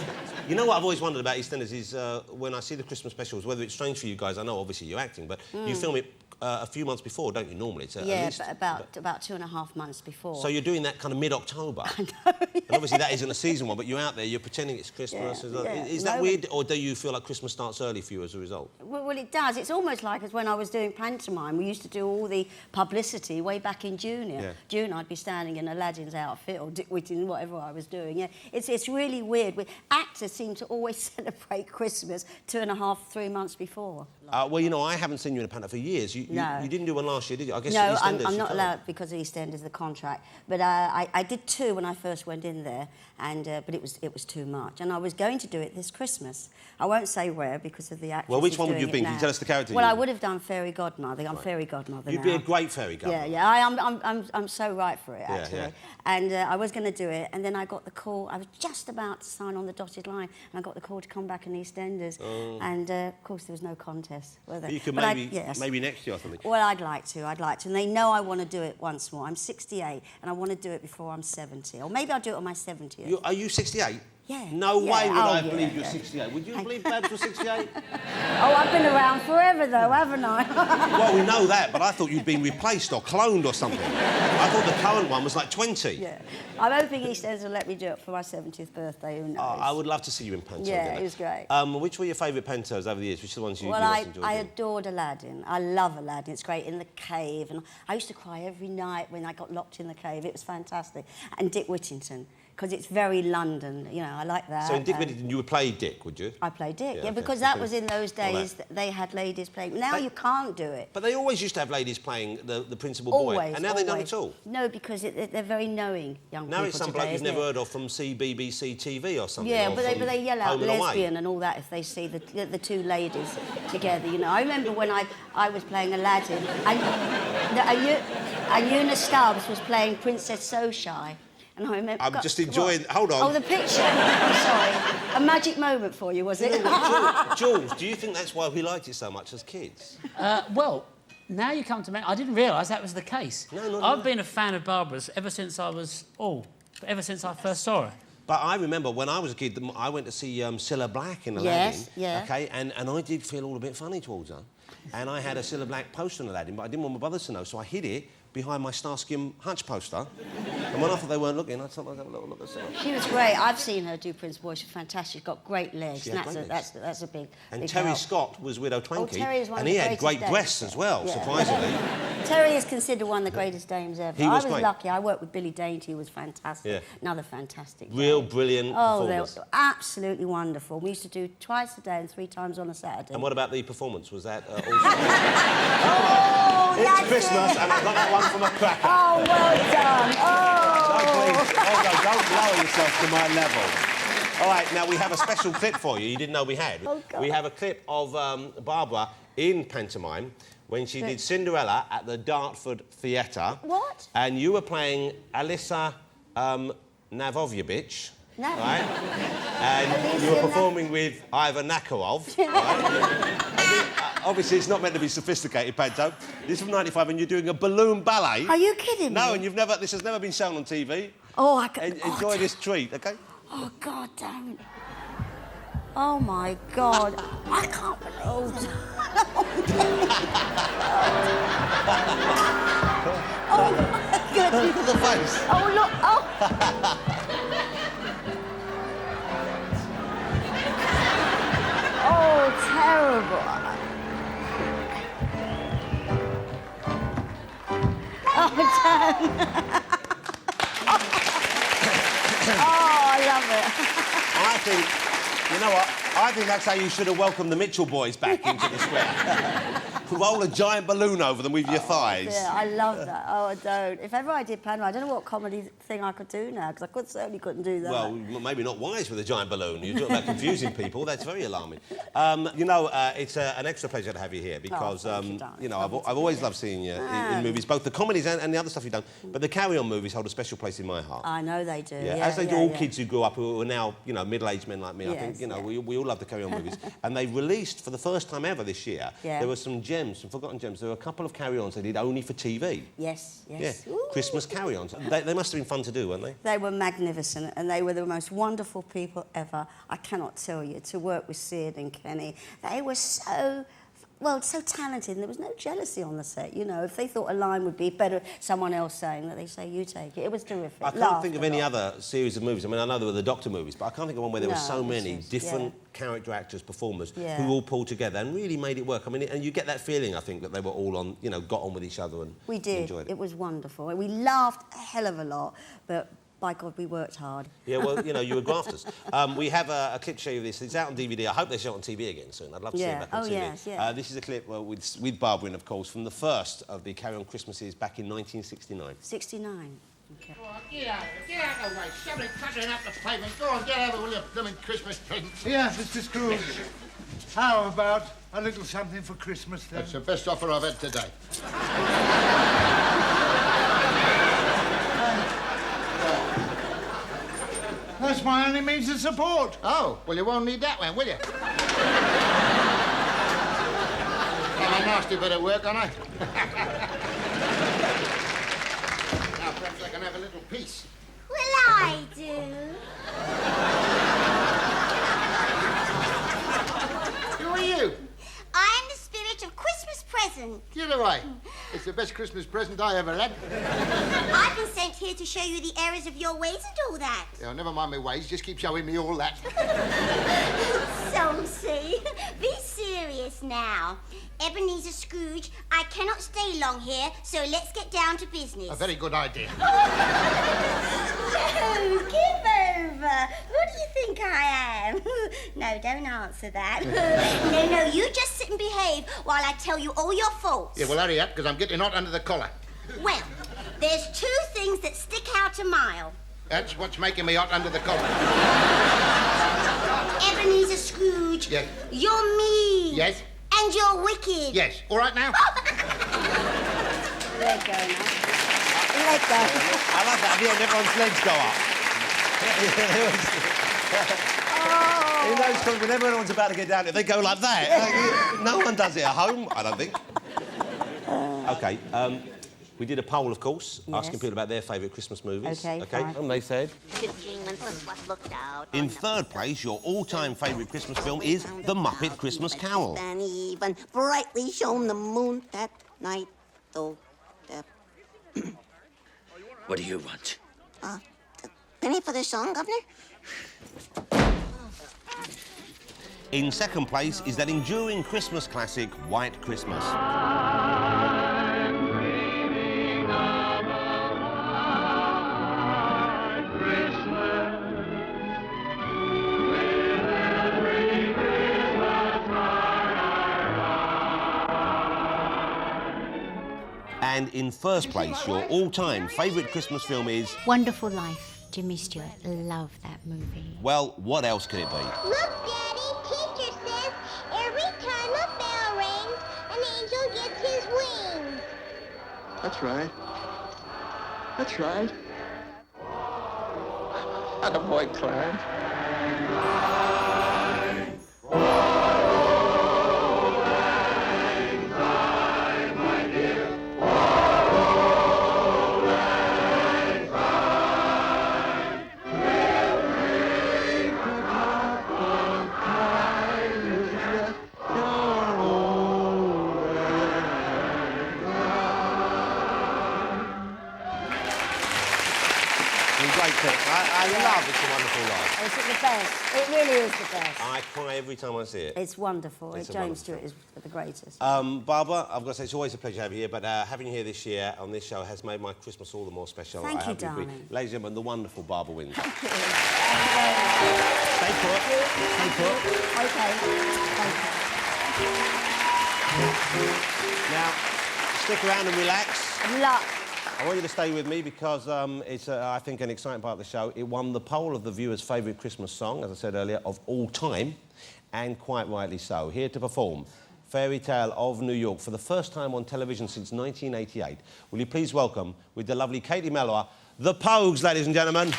Speaker 1: You know what I've always wondered about EastEnders is when I see the Christmas specials, whether it's strange for you guys, I know obviously you're acting, but you film it a few months before, don't you, normally? It's at least,
Speaker 14: but about 2.5 months before.
Speaker 1: So you're doing that kind of mid-October. I know, And obviously that isn't a season one, but you're out there, you're pretending it's Christmas. Is that weird, or do you feel like Christmas starts early for you as a result?
Speaker 14: Well, it does. It's almost like as when I was doing pantomime. We used to do all the publicity way back in Junior.
Speaker 1: Yeah.
Speaker 14: June, I'd be standing in Aladdin's outfit or Dick Whitting, whatever I was doing. Yeah, it's really weird. Actors seem to always celebrate Christmas 2.5, 3 months before.
Speaker 1: Well, you know, I haven't seen you in a panto for years. You didn't do one last year, did you? I guess
Speaker 14: No,
Speaker 1: EastEnders,
Speaker 14: I'm not allowed because of EastEnders, the contract. But I did 2 when I first went in there, and but it was too much. And I was going to do it this Christmas. I won't say where because of the actress.
Speaker 1: Well, which
Speaker 14: who's
Speaker 1: one would
Speaker 14: doing
Speaker 1: you
Speaker 14: it
Speaker 1: been?
Speaker 14: now.
Speaker 1: Can you tell us the character?
Speaker 14: Well, I would have done Fairy Godmother. I'm Fairy Godmother
Speaker 1: You'd
Speaker 14: now.
Speaker 1: be a great Fairy Godmother.
Speaker 14: Yeah. I'm so right for it, actually.
Speaker 1: yeah.
Speaker 14: And I was going to do it, and then I got the call. I was just about to sign on the dotted line, and I got the call to come back in EastEnders. And, of course, there was no contest, were there?
Speaker 1: You could
Speaker 14: But
Speaker 1: maybe next year or something.
Speaker 14: Well, I'd like to. And they know I want to do it once more. I'm 68, and I want to do it before I'm 70. Or maybe I'll do it on my 70th.
Speaker 1: Are you 68?
Speaker 14: Yeah.
Speaker 1: No way would I
Speaker 14: yeah,
Speaker 1: believe you're 68. Would you believe Babs was 68?
Speaker 14: Oh, I've been around forever, though, haven't I?
Speaker 1: Well, we know that, but I thought you'd been replaced or cloned or something. I thought the current one was like 20.
Speaker 14: Yeah. I'm hoping EastEnders will let me do it for my 70th birthday, who knows?
Speaker 1: I would love to see you in panto.
Speaker 14: Yeah,
Speaker 1: again.
Speaker 14: it was great.
Speaker 1: Which were your favourite pantos over the years? Which are the ones you
Speaker 14: Well,
Speaker 1: most enjoyed?
Speaker 14: I adored Aladdin. I love Aladdin. It's great in the cave. And I used to cry every night when I got locked in the cave. It was fantastic. And Dick Whittington, because it's very London. You know, I like that.
Speaker 1: So in Dick Whittington, you would play Dick, would you?
Speaker 14: I played Dick,
Speaker 1: okay,
Speaker 14: because that was in those days that they had ladies playing. Now you can't do it.
Speaker 1: But they always used to have ladies playing the principal boy.
Speaker 14: Always,
Speaker 1: And now they don't at all.
Speaker 14: No, because they're very knowing young people
Speaker 1: Now it's some bloke
Speaker 14: today,
Speaker 1: you've
Speaker 14: isn't
Speaker 1: never
Speaker 14: it?
Speaker 1: heard of from BBC TV or something.
Speaker 14: Yeah,
Speaker 1: or
Speaker 14: but they yell out
Speaker 1: Home and Away.
Speaker 14: lesbian and all that if they see the two ladies together, you know. I remember when I was playing Aladdin and Eunice Stubbs was playing Princess So Shy. And I remember...
Speaker 1: I'm just enjoying... Hold on.
Speaker 14: Oh, the picture. I'm sorry. A magic moment for you, was it?
Speaker 1: Jules, do you think that's why we liked it so much as kids?
Speaker 8: Well, now you come to me, I didn't realise that was the case.
Speaker 1: No.
Speaker 8: I've been a fan of Barbara's ever since I first saw her.
Speaker 1: But I remember when I was a kid, I went to see Cilla Black in Aladdin.
Speaker 14: Yes, yeah.
Speaker 1: Okay, and I did feel all a bit funny towards her. And I had a Cilla Black poster in Aladdin, but I didn't want my brothers to know, so I hid it behind my Starsky and Hutch poster. And when I thought they weren't looking, I thought I'd have a little look at Cilla.
Speaker 14: She was great. I've seen her do Prince Boy. She's fantastic. She's got great legs.
Speaker 1: She had
Speaker 14: And
Speaker 1: great
Speaker 14: that's a big
Speaker 1: And
Speaker 14: big
Speaker 1: Terry
Speaker 14: help.
Speaker 1: Scott was Widow Twankey.
Speaker 14: Terry is one
Speaker 1: and
Speaker 14: of
Speaker 1: he
Speaker 14: the
Speaker 1: had great
Speaker 14: greatest
Speaker 1: breasts
Speaker 14: dames.
Speaker 1: as well,
Speaker 14: Yeah.
Speaker 1: surprisingly.
Speaker 14: Terry is considered one of the greatest dames ever.
Speaker 1: He was
Speaker 14: I was
Speaker 1: great.
Speaker 14: lucky. I worked with Billy Dainty, who was fantastic.
Speaker 1: Yeah.
Speaker 14: Another fantastic
Speaker 1: Real
Speaker 14: dame.
Speaker 1: brilliant
Speaker 14: Oh, they
Speaker 1: performance.
Speaker 14: were absolutely wonderful. We used to do twice a day and 3 times on a Saturday.
Speaker 1: And what about the performance? Was that also...
Speaker 14: Oh,
Speaker 1: It's
Speaker 14: that's
Speaker 1: Christmas,
Speaker 14: it.
Speaker 1: and I got that one from a cracker.
Speaker 14: Oh, well done.
Speaker 1: No,
Speaker 14: Oh.
Speaker 1: please. Oh, no, don't lower yourself to my level. All right, now we have a special clip for you. You didn't know we had.
Speaker 14: Oh, God.
Speaker 1: We have a clip of Barbara in pantomime when she did Cinderella at the Dartford Theatre.
Speaker 14: What?
Speaker 1: And you were playing Alissa Navovjevich.
Speaker 14: No.
Speaker 1: Right? And you were performing with Ivan Nakarov. Right? Obviously, it's not meant to be sophisticated, panto. This is from '95, and you're doing a balloon ballet.
Speaker 14: Are you kidding me?
Speaker 1: No, and this has never been shown on TV.
Speaker 14: Oh, I can...
Speaker 1: Enjoy this treat, OK?
Speaker 14: Oh, God, don't. Oh my God. I can't believe. Oh my goodness.
Speaker 1: Look at the face.
Speaker 14: Oh look. Oh. Oh, terrible. Oh, damn. Oh, I love it.
Speaker 1: I think, you know what? I think that's how you should have welcomed the Mitchell boys back into the square. Roll a giant balloon over them with your thighs.
Speaker 14: Yeah, I love that. Oh, I don't. If ever I did pantomime, I don't know what comedy thing I could do now, because I certainly couldn't do that.
Speaker 1: Well, maybe not wise with a giant balloon. You talk about confusing people. That's very alarming. You know, it's an extra pleasure to have you here because, you know, I've always loved seeing you in movies, both the comedies and the other stuff you've done. But the Carry On movies hold a special place in my heart.
Speaker 14: I know they do.
Speaker 1: Yeah, as they do all kids who grew up who are now, you know, middle-aged men like me. I think, you know, we all love the Carry On movies. And they released, for the first time ever this year, there were some gems, some forgotten gems. There were a couple of Carry-Ons they did only for TV.
Speaker 14: Yes, yes.
Speaker 1: Yeah, Christmas Carry-Ons. They must have been fun to do, weren't they?
Speaker 14: They were magnificent, and they were the most wonderful people ever. I cannot tell you, to work with Sid and Kenny. They were so... well, so talented, and there was no jealousy on the set, you know. If they thought a line would be better someone else saying that, they say, you take it. It was terrific.
Speaker 1: I can't think of any other series of movies. I mean, I know there were the Doctor movies, but I can't think of one where there were so many different character actors, performers, who all pulled together and really made it work. I mean, and you get that feeling, I think, that they were all on, you know, got on with each other and
Speaker 14: we did.
Speaker 1: Enjoyed it.
Speaker 14: It was wonderful. We laughed a hell of a lot, but... by God, we worked hard.
Speaker 1: Yeah, well, you know, you were grafters. We have a clip to show you this. It's out on DVD. I hope they show it on TV again soon. I'd love to see it back on TV.
Speaker 14: Yes, yeah.
Speaker 1: This is a clip with Barbara, of course, from the first of the Carry On Christmases back in 1969.
Speaker 14: 69. Okay.
Speaker 15: Go on, get out of it. Get out of the way. Somebody cluttering up the pavement. Go on, get over with your blooming Christmas presents.
Speaker 16: Yeah, Mr. Scrooge. How about a little something for Christmas, then?
Speaker 15: That's the best offer I've had today.
Speaker 16: That's my only means of support.
Speaker 15: Oh, well, you won't need that one, will you? I'm a nasty bit of work, aren't I? Now, perhaps I can have a little peace.
Speaker 9: Well, I do.
Speaker 15: Who are you?
Speaker 9: I am the spirit of Christmas present.
Speaker 15: Get away. It's the best Christmas present I ever had.
Speaker 9: I've been sent here to show you the errors of your ways and all that.
Speaker 15: Yeah, never mind my ways. Just keep showing me all that.
Speaker 9: Somsy, be serious now. Ebenezer Scrooge, I cannot stay long here, so let's get down to business.
Speaker 15: A very good idea.
Speaker 9: No, give over. Who do you think I am? No, don't answer that. No, you just sit and behave while I tell you all your faults.
Speaker 15: Yeah, well, hurry up, because I'm getting hot under the collar.
Speaker 9: Well, there's two things that stick out a mile.
Speaker 15: That's what's making me hot under the collar.
Speaker 9: Ebenezer Scrooge.
Speaker 15: Yes.
Speaker 9: You're mean.
Speaker 15: Yes.
Speaker 9: And you're wicked.
Speaker 15: Yes. All right now?
Speaker 14: Let go now. Let go.
Speaker 1: I love that. At the end, everyone's legs go up. In those times, when everyone's about to get down, they go like that. No one does it at home, I don't think. OK, we did a poll, of course, asking people about their favourite Christmas movies.
Speaker 14: OK, fine.
Speaker 1: And they said... In third place, your all-time favourite Christmas film is The Muppet Christmas Carol.
Speaker 17: And even brightly shone the moon that night, though.
Speaker 18: What do you want?
Speaker 17: A penny for the song, Governor?
Speaker 1: In second place is that enduring Christmas classic, White Christmas. And in first place, your all-time favourite Christmas film is...
Speaker 19: Wonderful Life, Jimmy Stewart. Love that movie.
Speaker 1: Well, what else could it be?
Speaker 9: Look, Daddy, teacher says every time a bell rings, an angel gets his wings.
Speaker 15: That's right. That's right. Attaboy, Clarence.
Speaker 1: fantastic. I love It's a Wonderful Life.
Speaker 14: It's the best. It really is the best.
Speaker 1: I cry every time I see it.
Speaker 14: It's wonderful.
Speaker 1: It's a
Speaker 14: James
Speaker 1: wonderful
Speaker 14: Stewart is the greatest.
Speaker 1: Barbara, I've got to say it's always a pleasure to have you here, but having you here this year on this show has made my Christmas all the more special.
Speaker 14: Thank
Speaker 1: I
Speaker 14: you,
Speaker 1: hope agree.
Speaker 14: darling.
Speaker 1: Ladies and gentlemen, the wonderful Barbara Windsor.
Speaker 14: Thank you.
Speaker 1: Stay put. Stay put.
Speaker 14: Okay. Thank you.
Speaker 1: Now, stick around and relax.
Speaker 14: Luck.
Speaker 1: I want you to stay with me because it's, I think, an exciting part of the show. It won the poll of the viewers' favourite Christmas song, as I said earlier, of all time, and quite rightly so. Here to perform Fairy Tale of New York for the first time on television since 1988. Will you please welcome, with the lovely Katie Melua, the Pogues, ladies and gentlemen.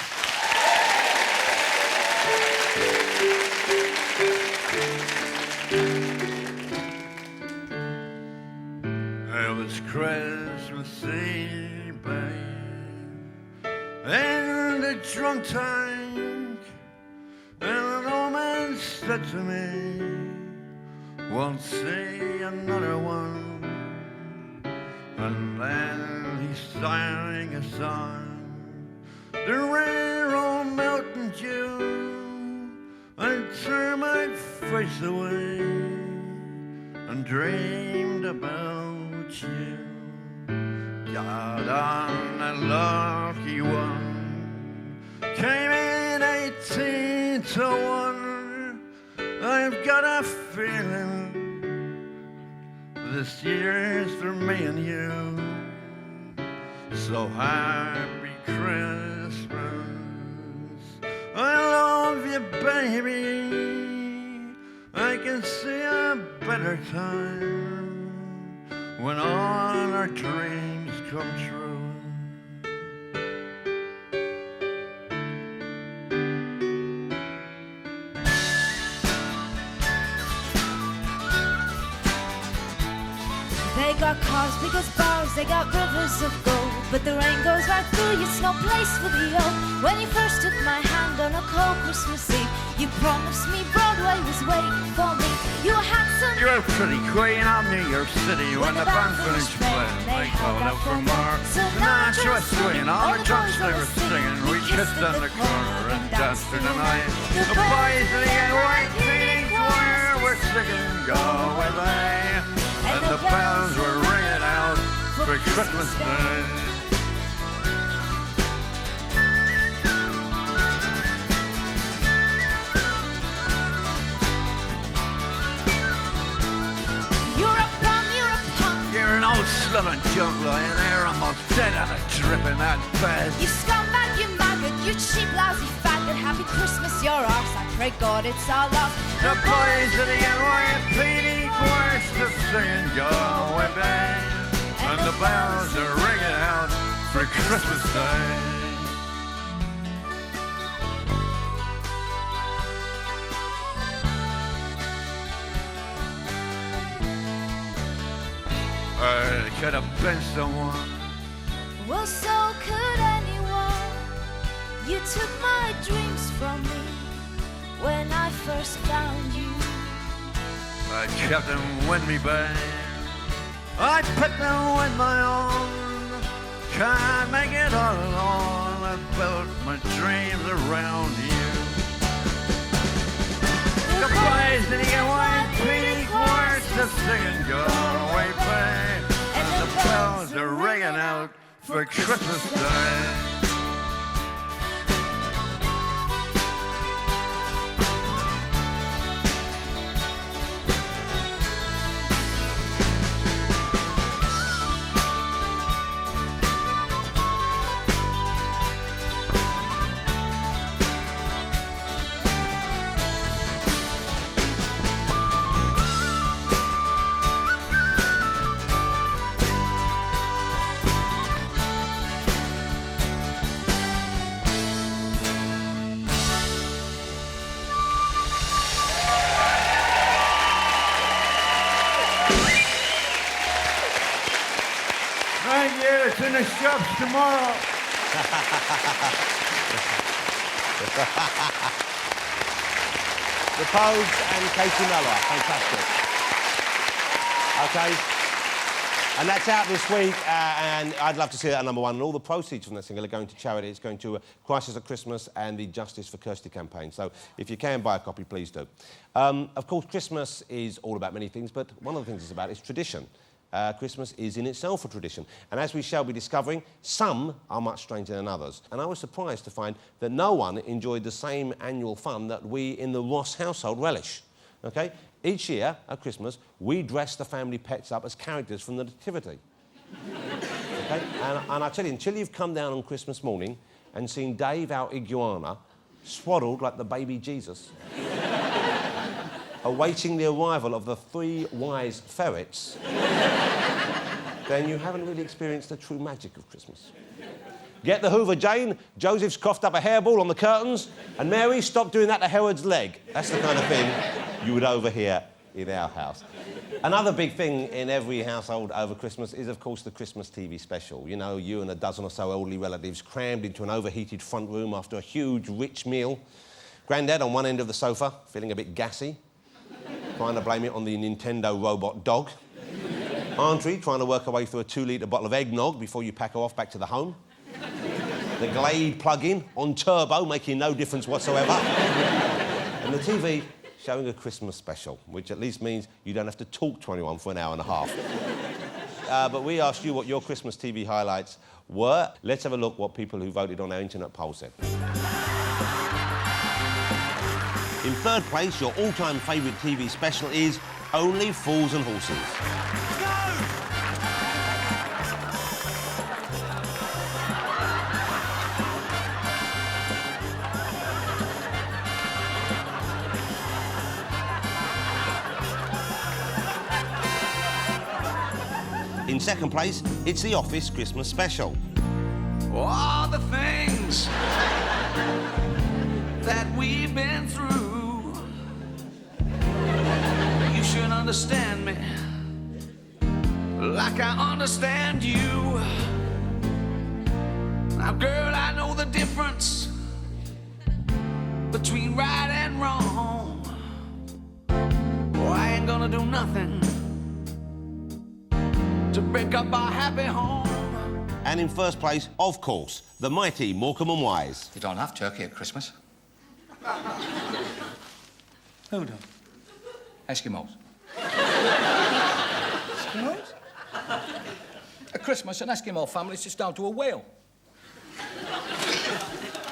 Speaker 20: It was Christmas Eve, in the drunk tank, and an old man said to me, "Won't see another one." And then he sang a song, the rare old mountain dew. I turned my face away and dreamed about you. Got on a lucky one, came in 18 to 1. I've got a feeling this year's for me and you. So happy Christmas, I love you, baby. I can see a better time when all our dreams come true.
Speaker 9: They got cars, big as bars, they got rivers of gold. But the rain goes right through you, it's no place for the old. When you first took my hand on a cold Christmas Eve, you promised me Broadway was waiting for me. You were handsome,
Speaker 20: You're a pretty queen of New York City. When the band finished playing, they called out for more. Sinatra was swinging, all the drums they were singing. We kissed on the corner and danced through the night. The boys in the NYPD choir were singing "Go Away," and the bells were ringing out for Christmas Day. You're an old slut and junk lying there, almost dead on a drip in that bed.
Speaker 9: you scumbag, you maggot, you cheap, lousy faggot. Happy Christmas, your arse, I pray God it's all lost.
Speaker 20: The boys of the NYPD choir still singing "Go Away," and the bells are ringing out for Christmas Day. I could have been someone.
Speaker 9: Well, so could anyone. You took my dreams from me when I first found you.
Speaker 20: I kept them with me, babe. I put them with my own. Can't make it all alone. I built my dreams around you. The boys in the NYPD choir still singing "Go Away, babe," and the bells are ringing out for Christmas Day. Thank you. It's in the shops tomorrow.
Speaker 1: The Pogues and Katie Melua. Fantastic. OK. And that's out this week, and I'd love to see that at number one. And all the proceeds from that single are going to charity. It's going to Crisis at Christmas and the Justice for Kirsty campaign. So if you can buy a copy, please do. Of course, Christmas is all about many things, but one of the things it's about is tradition. Christmas is in itself a tradition. And as we shall be discovering, some are much stranger than others. And I was surprised to find that no one enjoyed the same annual fun that we in the Ross household relish. OK? Each year, at Christmas, we dress the family pets up as characters from the Nativity. OK? And I tell you, until you've come down on Christmas morning and seen Dave, our iguana, swaddled like the baby Jesus, awaiting the arrival of the 3 wise ferrets, then you haven't really experienced the true magic of Christmas. Get the Hoover, Jane. Joseph's coughed up a hairball on the curtains. And Mary, stop doing that to Herod's leg. That's the kind of thing you would overhear in our house. Another big thing in every household over Christmas is, of course, the Christmas TV special. You know, you and a dozen or so elderly relatives crammed into an overheated front room after a huge, rich meal. Grandad on one end of the sofa, feeling a bit gassy, trying to blame it on the Nintendo robot dog. Auntie trying to work her way through a 2-litre bottle of eggnog before you pack her off back to the home. The Glade plug-in on turbo, making no difference whatsoever. And the TV showing a Christmas special, which at least means you don't have to talk to anyone for an hour and a half. But we asked you what your Christmas TV highlights were. Let's have a look what people who voted on our internet poll said. In third place, your all-time favourite TV special is Only Fools and Horses. In second place, it's The Office Christmas Special.
Speaker 20: All the things that we've been through, you should understand me like I understand you. Now, girl, I know the difference between right and wrong. Oh, I ain't gonna do nothing to break up our happy home.
Speaker 1: And in first place, of course, the mighty Morecambe and Wise.
Speaker 18: You don't have turkey at Christmas.
Speaker 21: Who don't?
Speaker 18: Eskimos.
Speaker 21: Eskimos?
Speaker 18: At Christmas, an Eskimo family sits down to a whale.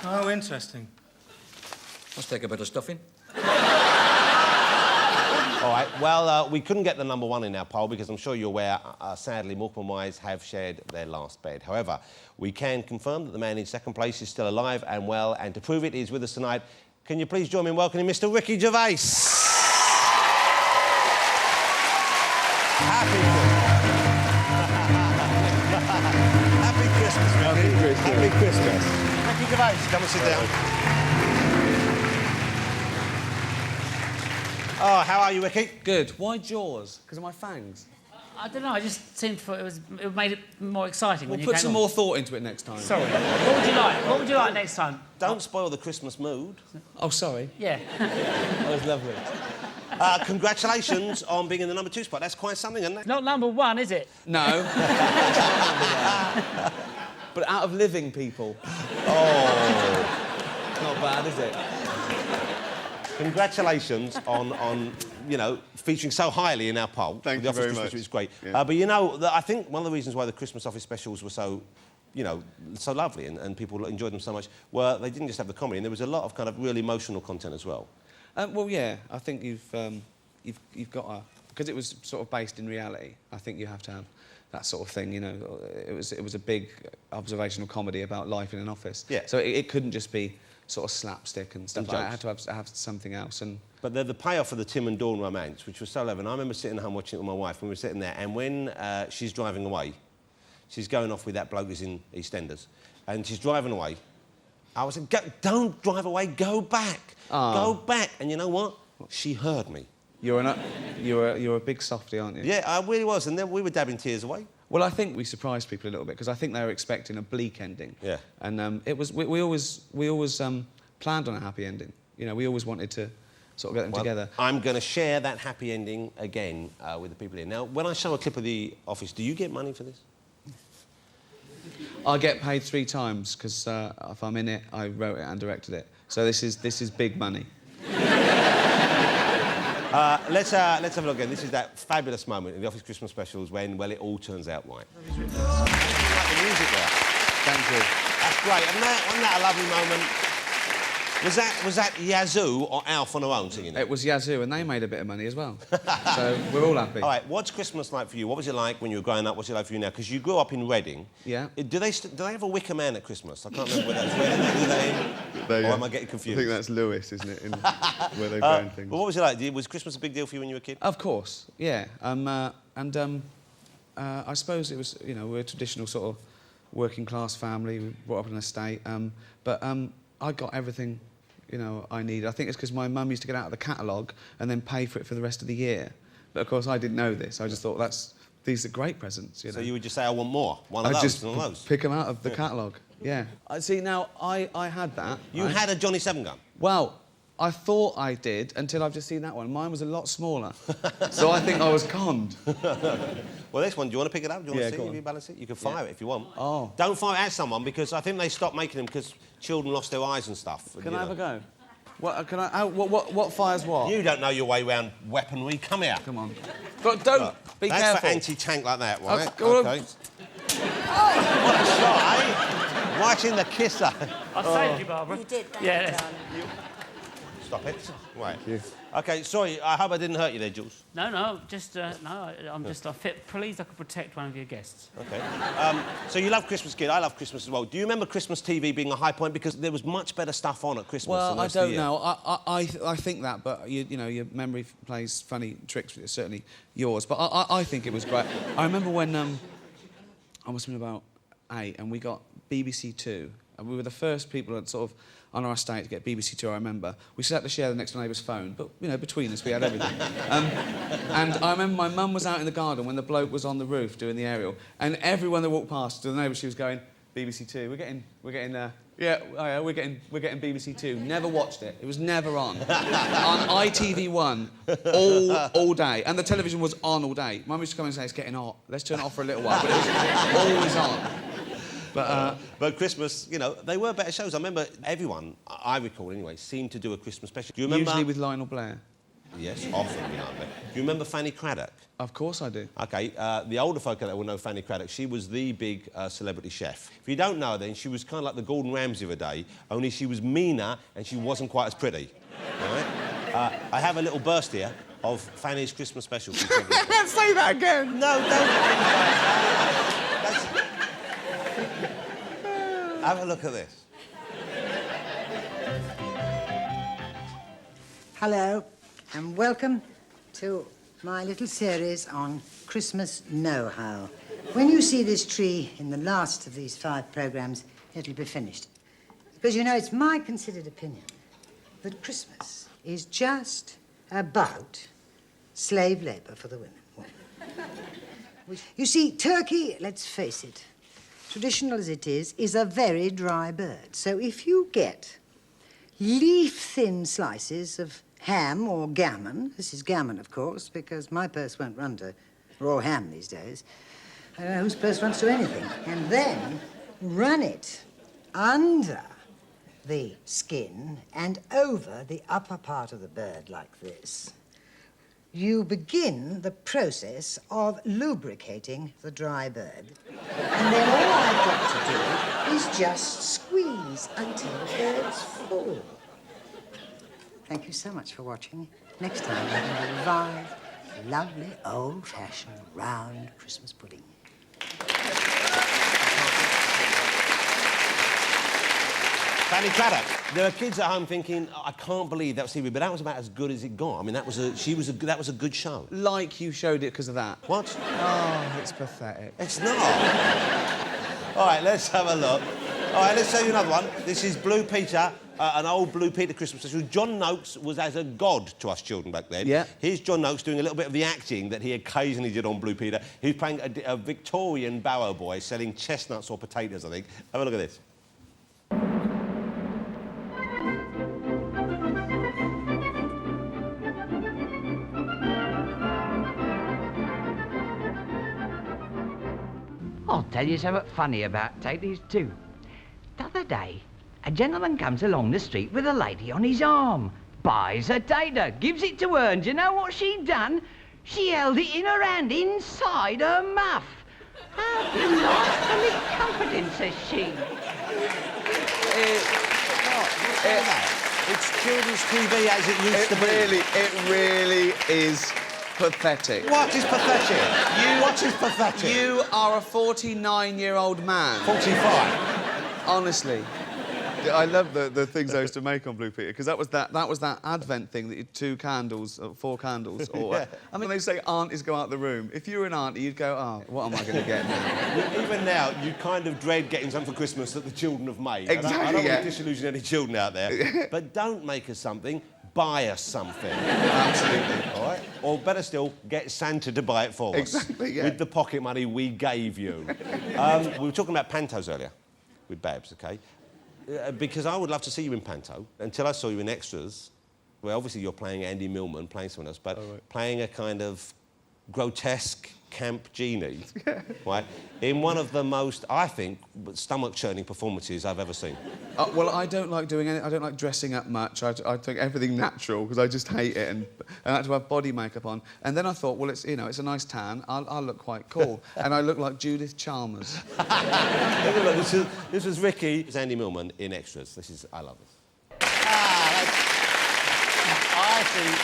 Speaker 21: Oh, interesting.
Speaker 18: Must take a bit of stuffing.
Speaker 1: All right, well, we couldn't get the number one in our poll because I'm sure you're aware, sadly, Morecambe and Wise have shared their last bed. However, we can confirm that the man in second place is still alive and well, and to prove it, he's with us tonight. Can you please join me in welcoming Mr. Ricky Gervais? Happy Christmas, Ricky. Happy Christmas. Ricky Gervais, come and sit down. Oh, how are you, Ricky?
Speaker 21: Good. Why Jaws? Because of my fangs?
Speaker 8: I don't know, I just seemed it made it more exciting when you came
Speaker 21: put some
Speaker 8: on.
Speaker 21: more thought into it next time.
Speaker 8: Sorry. What would you like? What would you like next time?
Speaker 1: Don't spoil the Christmas mood.
Speaker 21: Oh, sorry.
Speaker 8: Yeah.
Speaker 21: That was lovely.
Speaker 1: Congratulations on being in the number 2 spot. That's quite something, isn't it?
Speaker 8: Not number 1, is it?
Speaker 21: No. But out of living people.
Speaker 1: Oh.
Speaker 21: Not bad, is it?
Speaker 1: Congratulations on you know, featuring so highly in our poll.
Speaker 21: Thank
Speaker 1: you very much. It's great.
Speaker 21: Yeah.
Speaker 1: But you know, I think one of the reasons why the Christmas Office specials were so, you know, so lovely and people enjoyed them so much were they didn't just have the comedy, and there was a lot of kind of really emotional content as well.
Speaker 21: Well, yeah, I think you've got to, because it was sort of based in reality. I think you have to have that sort of thing. You know, it was a big observational comedy about life in an office.
Speaker 1: Yeah.
Speaker 21: So it couldn't just be sort of slapstick and stuff.
Speaker 1: And
Speaker 21: Like that. I had
Speaker 1: jokes.
Speaker 21: to have something else. And
Speaker 1: But the payoff of the Tim and Dawn romance, which was so lovely. And I remember sitting at home watching it with my wife, and we were sitting there, and when she's driving away, she's going off with that bloke who's in EastEnders, and she's driving away. I was like, don't drive away, go back. Go back. And you know what? She heard me.
Speaker 21: you're a big softie, aren't you?
Speaker 1: Yeah, I really was. And then we were dabbing tears away.
Speaker 21: Well, I think we surprised people a little bit because I think they were expecting a bleak ending.
Speaker 1: Yeah.
Speaker 21: And it was we always planned on a happy ending. You know, we always wanted to sort of get them together.
Speaker 1: I'm going to share that happy ending again with the people here. Now, when I show a clip of The Office, do you get money for this?
Speaker 21: I get paid 3 times because if I'm in it, I wrote it and directed it. So this is big money.
Speaker 1: Let's have a look again. This is that fabulous moment in The Office Christmas specials when, well, it all turns out right. Like the music there.
Speaker 21: Thank you.
Speaker 1: That's great. Wasn't that a lovely moment? Was that Yazoo or Alf on their own singing it?
Speaker 21: It was Yazoo, and they made a bit of money as well. So we're all happy.
Speaker 1: All right, what's Christmas like for you? What was it like when you were growing up? What's it like for you now? Because you grew up in Reading.
Speaker 21: Yeah.
Speaker 1: Do they have a Wicker Man at Christmas? I can't remember where that's Reading. Or am I getting confused?
Speaker 21: I think that's Lewis, isn't it? Where they burn things.
Speaker 1: Well, what was it like? Was Christmas a big deal for you when you were a kid?
Speaker 21: Of course, yeah. I suppose it was, you know, we're a traditional sort of working class family. We brought up in an estate. But I got everything, you know, I needed. I think it's because my mum used to get out of the catalogue and then pay for it for the rest of the year. But of course, I didn't know this. I just thought these are great presents. You know?
Speaker 1: So you would just say, I want more. One of those.
Speaker 21: Pick them out of the catalogue. Yeah. See, now I had that.
Speaker 1: You had a Johnny 7 gun.
Speaker 21: Well, I thought I did until I've just seen that one. Mine was a lot smaller, so I think I was conned.
Speaker 1: Well, this one, do you want to pick it up? Do you want to see if you balance it? You can fire it if you want. Oh. Don't fire it at someone because I think they stopped making them because children lost their eyes and stuff.
Speaker 21: Can I have a go? What fires what?
Speaker 1: You don't know your way around weaponry. Come here.
Speaker 21: Come on. But don't be
Speaker 1: that's
Speaker 21: careful.
Speaker 1: For anti-tank like that, right?
Speaker 21: Okay.
Speaker 1: What a shot, eh? Right in the kisser.
Speaker 8: I saved you, Barbara.
Speaker 14: You did, thank you.
Speaker 1: Stop it. Right. OK, sorry, I hope I didn't hurt you there, Jools.
Speaker 8: No, just, no, I'm just pleased I could protect one of your guests.
Speaker 1: OK. So you love Christmas, kid. I love Christmas as well. Do you remember Christmas TV being a high point? Because there was much better stuff on at Christmas than the rest of the year.
Speaker 21: Well, I don't know. I think that, but, you know, your memory plays funny tricks with it, certainly yours. But I think it was great. I remember when I must have been about 8 and we got BBC Two. And we were the first people that sort of on our estate to get BBC Two, I remember. We still had to share the next neighbour's phone, but, you know, between us, we had everything. And I remember my mum was out in the garden when the bloke was on the roof doing the aerial, and everyone that walked past to the neighbour, she was going, BBC Two, we're getting BBC Two. Never watched it. It was never on. On ITV1 all day. And the television was on all day. Mum used to come and say, it's getting hot. Let's turn it off for a little while. But it was always on.
Speaker 1: But Christmas, you know, they were better shows. I remember everyone, I recall anyway, seemed to do a Christmas special. Do you remember?
Speaker 21: Usually with Lionel Blair.
Speaker 1: Yes, often with Lionel Blair. Do you remember Fanny Craddock?
Speaker 21: Of course I do.
Speaker 1: OK, the older folk out there will know Fanny Craddock. She was the big celebrity chef. If you don't know her then, she was kind of like the Gordon Ramsay of a day, only she was meaner and she wasn't quite as pretty. All right? I have a little burst here of Fanny's Christmas special.
Speaker 21: Let's say that again.
Speaker 1: No, don't. Have a look at this.
Speaker 3: Hello, and welcome to my little series on Christmas know-how. When you see this tree in the last of these 5 programmes, it'll be finished. Because, you know, it's my considered opinion that Christmas is just about slave labour for the women. You see, turkey, let's face it, traditional as it is a very dry bird. So if you get leaf-thin slices of ham or gammon, this is gammon, of course, because my purse won't run to raw ham these days. I don't know whose purse runs to anything. And then run it under the skin and over the upper part of the bird like this. You begin the process of lubricating the dry bird. And then all I've got to do is just squeeze until the bird's full. Thank you so much for watching. Next time, we're going to revive lovely, old-fashioned, round Christmas pudding.
Speaker 1: Fanny Craddock. There are kids at home thinking, I can't believe that was TV, but that was about as good as it got. I mean, that was a good show.
Speaker 21: Like you showed it because of that.
Speaker 1: What?
Speaker 21: Oh, it's pathetic.
Speaker 1: It's not. All right, let's have a look. All right, let's show you another one. This is Blue Peter, an old Blue Peter Christmas special. John Knox was as a god to us children back then.
Speaker 21: Yeah.
Speaker 1: Here's John Knox doing a little bit of the acting that he occasionally did on Blue Peter. He was playing a Victorian barrow boy selling chestnuts or potatoes, I think. Have a look at this.
Speaker 6: I'll tell you something funny about taters too. The other day, a gentleman comes along the street with a lady on his arm, buys a tater, gives it to her, and do you know what she done? She held it in her hand inside her muff. How delightfully comforting, says she.
Speaker 1: It's children's TV as it used to be.
Speaker 21: It really is pathetic.
Speaker 1: What is pathetic? What is pathetic?
Speaker 21: You are a 49-year-old man.
Speaker 1: 45.
Speaker 21: Honestly. I love the things I used to make on Blue Peter, because that was that Advent thing that you 2 candles, 4 candles, or...
Speaker 1: Yeah.
Speaker 21: I mean, they say aunties go out the room. If you were an auntie, you'd go, oh, what am I going to get now?
Speaker 1: Even now, you kind of dread getting something for Christmas that the children have made.
Speaker 21: Exactly,
Speaker 1: I don't
Speaker 21: yeah.
Speaker 1: want to disillusion any children out there, but don't make us something, buy us something.
Speaker 21: Absolutely.
Speaker 1: All right? Or better still, get Santa to buy it for us.
Speaker 21: Exactly, yeah.
Speaker 1: With the pocket money we gave you. We were talking about pantos earlier with Babs, OK? Because I would love to see you in panto. Until I saw you in extras, well, obviously you're playing Andy Millman, playing someone else, but playing a kind of grotesque camp genie, right? In one of the most, I think, stomach-churning performances I've ever seen.
Speaker 21: Well, I don't like doing any... I don't like dressing up much. I think everything natural, because I just hate it, and I had to have body makeup on. And then I thought, well, it's, you know, it's a nice tan. I'll look quite cool. And I look like Judith Chalmers.
Speaker 1: This was Ricky. It's Andy Millman in extras. I love this. I think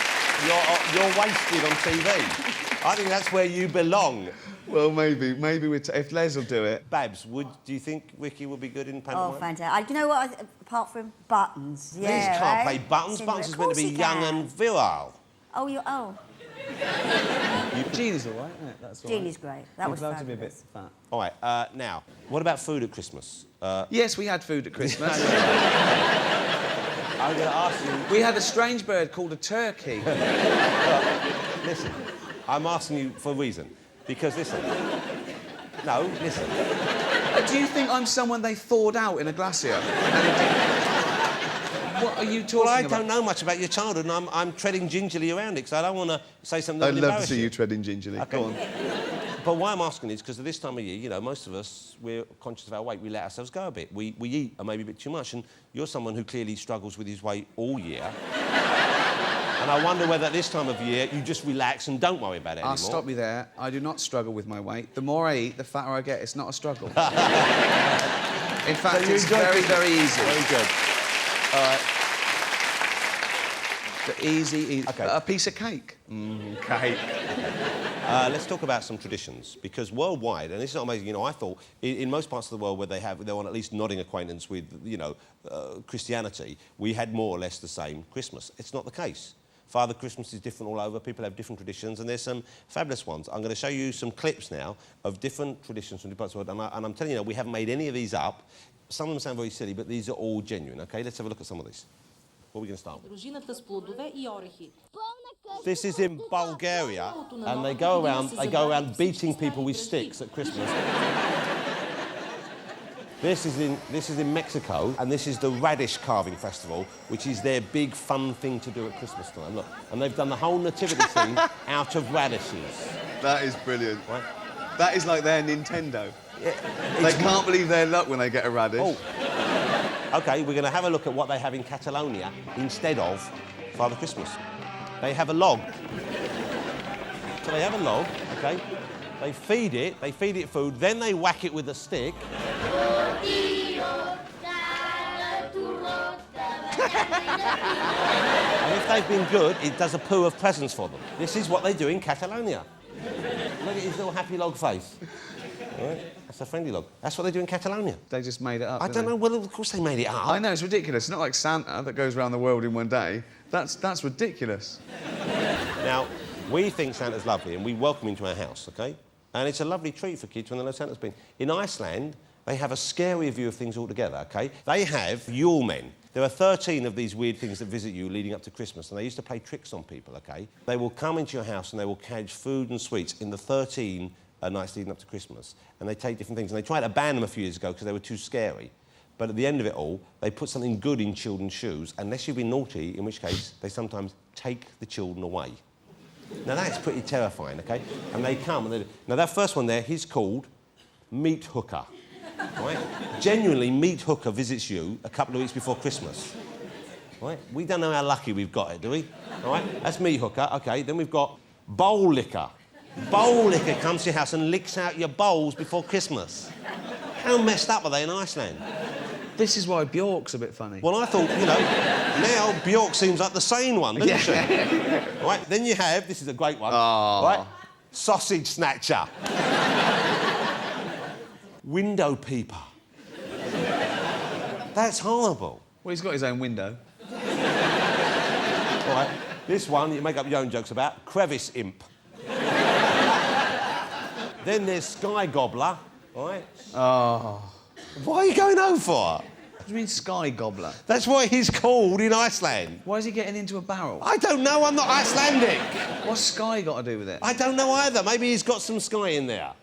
Speaker 1: you're wasted on TV. I think that's where you belong.
Speaker 21: Well, maybe if Les will do it.
Speaker 1: Babs, do you think Ricky would be good in pantomime?
Speaker 14: Oh, fantastic. You know what? Apart from buttons, yeah.
Speaker 1: Liz can't play buttons. Buttons is meant to be young and virile.
Speaker 14: Oh.
Speaker 21: Jeannie's all right, isn't it? That's all right.
Speaker 14: Jeannie's great. That was
Speaker 21: allowed to be a bit
Speaker 14: fabulous.
Speaker 21: fat.
Speaker 1: All right, now, what about food at Christmas?
Speaker 21: Yes, we had food at Christmas.
Speaker 1: I'm going to ask you...
Speaker 21: We had a strange bird called a turkey.
Speaker 1: Listen, I'm asking you for a reason. Because, listen... No, listen.
Speaker 21: Do you think I'm someone they thawed out in a glacier? What are you talking about?
Speaker 1: Well, I don't know much about your childhood, and I'm treading gingerly around it, because I don't want to say something that
Speaker 21: I'd
Speaker 1: would
Speaker 21: love to
Speaker 1: embarrass
Speaker 21: see you treading gingerly.
Speaker 1: Okay.
Speaker 21: Go on.
Speaker 1: But why I'm asking is because at this time of year, you know, most of us, we're conscious of our weight. We let ourselves go a bit. We eat maybe a bit too much, and you're someone who clearly struggles with his weight all year. And I wonder whether at this time of year you just relax and don't worry about it anymore.
Speaker 21: I'll stop you there. I do not struggle with my weight. The more I eat, the fatter I get. It's not a struggle. In fact, it's very, very easy.
Speaker 1: Very good.
Speaker 21: All right. Easy.
Speaker 1: Okay.
Speaker 21: A piece of cake.
Speaker 1: Cake. Let's talk about some traditions, because worldwide, and this is not amazing, you know, I thought in most parts of the world where they're on at least nodding acquaintance with, you know, Christianity, we had more or less the same Christmas. It's not the case. Father Christmas is different all over. People have different traditions, and there's some fabulous ones. I'm going to show you some clips now of different traditions from different parts of the world, and I'm telling you, we haven't made any of these up. Some of them sound very silly, but these are all genuine, OK? Let's have a look at some of these. What are we going to start with? This is in Bulgaria, and they go around beating people with sticks at Christmas. This is in Mexico, and this is the Radish Carving Festival, which is their big fun thing to do at Christmas time. Look, and they've done the whole nativity scene out of radishes.
Speaker 21: That is brilliant.
Speaker 1: Right?
Speaker 21: That is like their Nintendo.
Speaker 1: Yeah,
Speaker 21: they can't believe their luck when they get a radish.
Speaker 1: Oh. OK, we're going to have a look at what they have in Catalonia instead of Father Christmas. They have a log. So they have a log, OK? They feed it food, then they whack it with a stick. And if they've been good, it does a poo of presents for them. This is what they do in Catalonia. Look at his little happy log face. All right? That's a friendly log. That's what they do in Catalonia.
Speaker 21: They just made it up.
Speaker 1: I don't know. Well, of course they made it up.
Speaker 21: I know, it's ridiculous. It's not like Santa that goes around the world in one day. That's ridiculous.
Speaker 1: Now, we think Santa's lovely, and we welcome him to our house, OK? And it's a lovely treat for kids when they know Santa's been. In Iceland, they have a scarier view of things altogether, OK? They have Yule men. There are 13 of these weird things that visit you leading up to Christmas, and they used to play tricks on people, OK? They will come into your house and they will cadge food and sweets in the 13 nights leading up to Christmas, and they take different things. And they tried to ban them a few years ago because they were too scary. But at the end of it all, they put something good in children's shoes, unless you've been naughty, in which case they sometimes take the children away. Now, that's pretty terrifying, OK? And they come, and now, that first one there, he's called meat hooker. Right? Genuinely, meat hooker visits you a couple of weeks before Christmas. Right? We don't know how lucky we've got it, do we? All right? That's meat hooker. OK, then we've got bowl licker. Bowl licker comes to your house and licks out your bowls before Christmas. How messed up are they in Iceland?
Speaker 21: This is why Bjork's a bit funny.
Speaker 1: Well, I thought, you know, now Bjork seems like the sane one, doesn't she? Right, then you have, this is a great one, right? Sausage snatcher. Window peeper. That's horrible.
Speaker 21: Well, he's got his own window.
Speaker 1: All right, this one you make up your own jokes about, crevice imp. Then there's sky gobbler, all right?
Speaker 21: Oh.
Speaker 1: What are you going home for?
Speaker 21: What do you mean sky gobbler?
Speaker 1: That's what he's called in Iceland.
Speaker 21: Why is he getting into a barrel?
Speaker 1: I don't know, I'm not Icelandic.
Speaker 21: What's sky got to do with it?
Speaker 1: I don't know either. Maybe he's got some sky in there.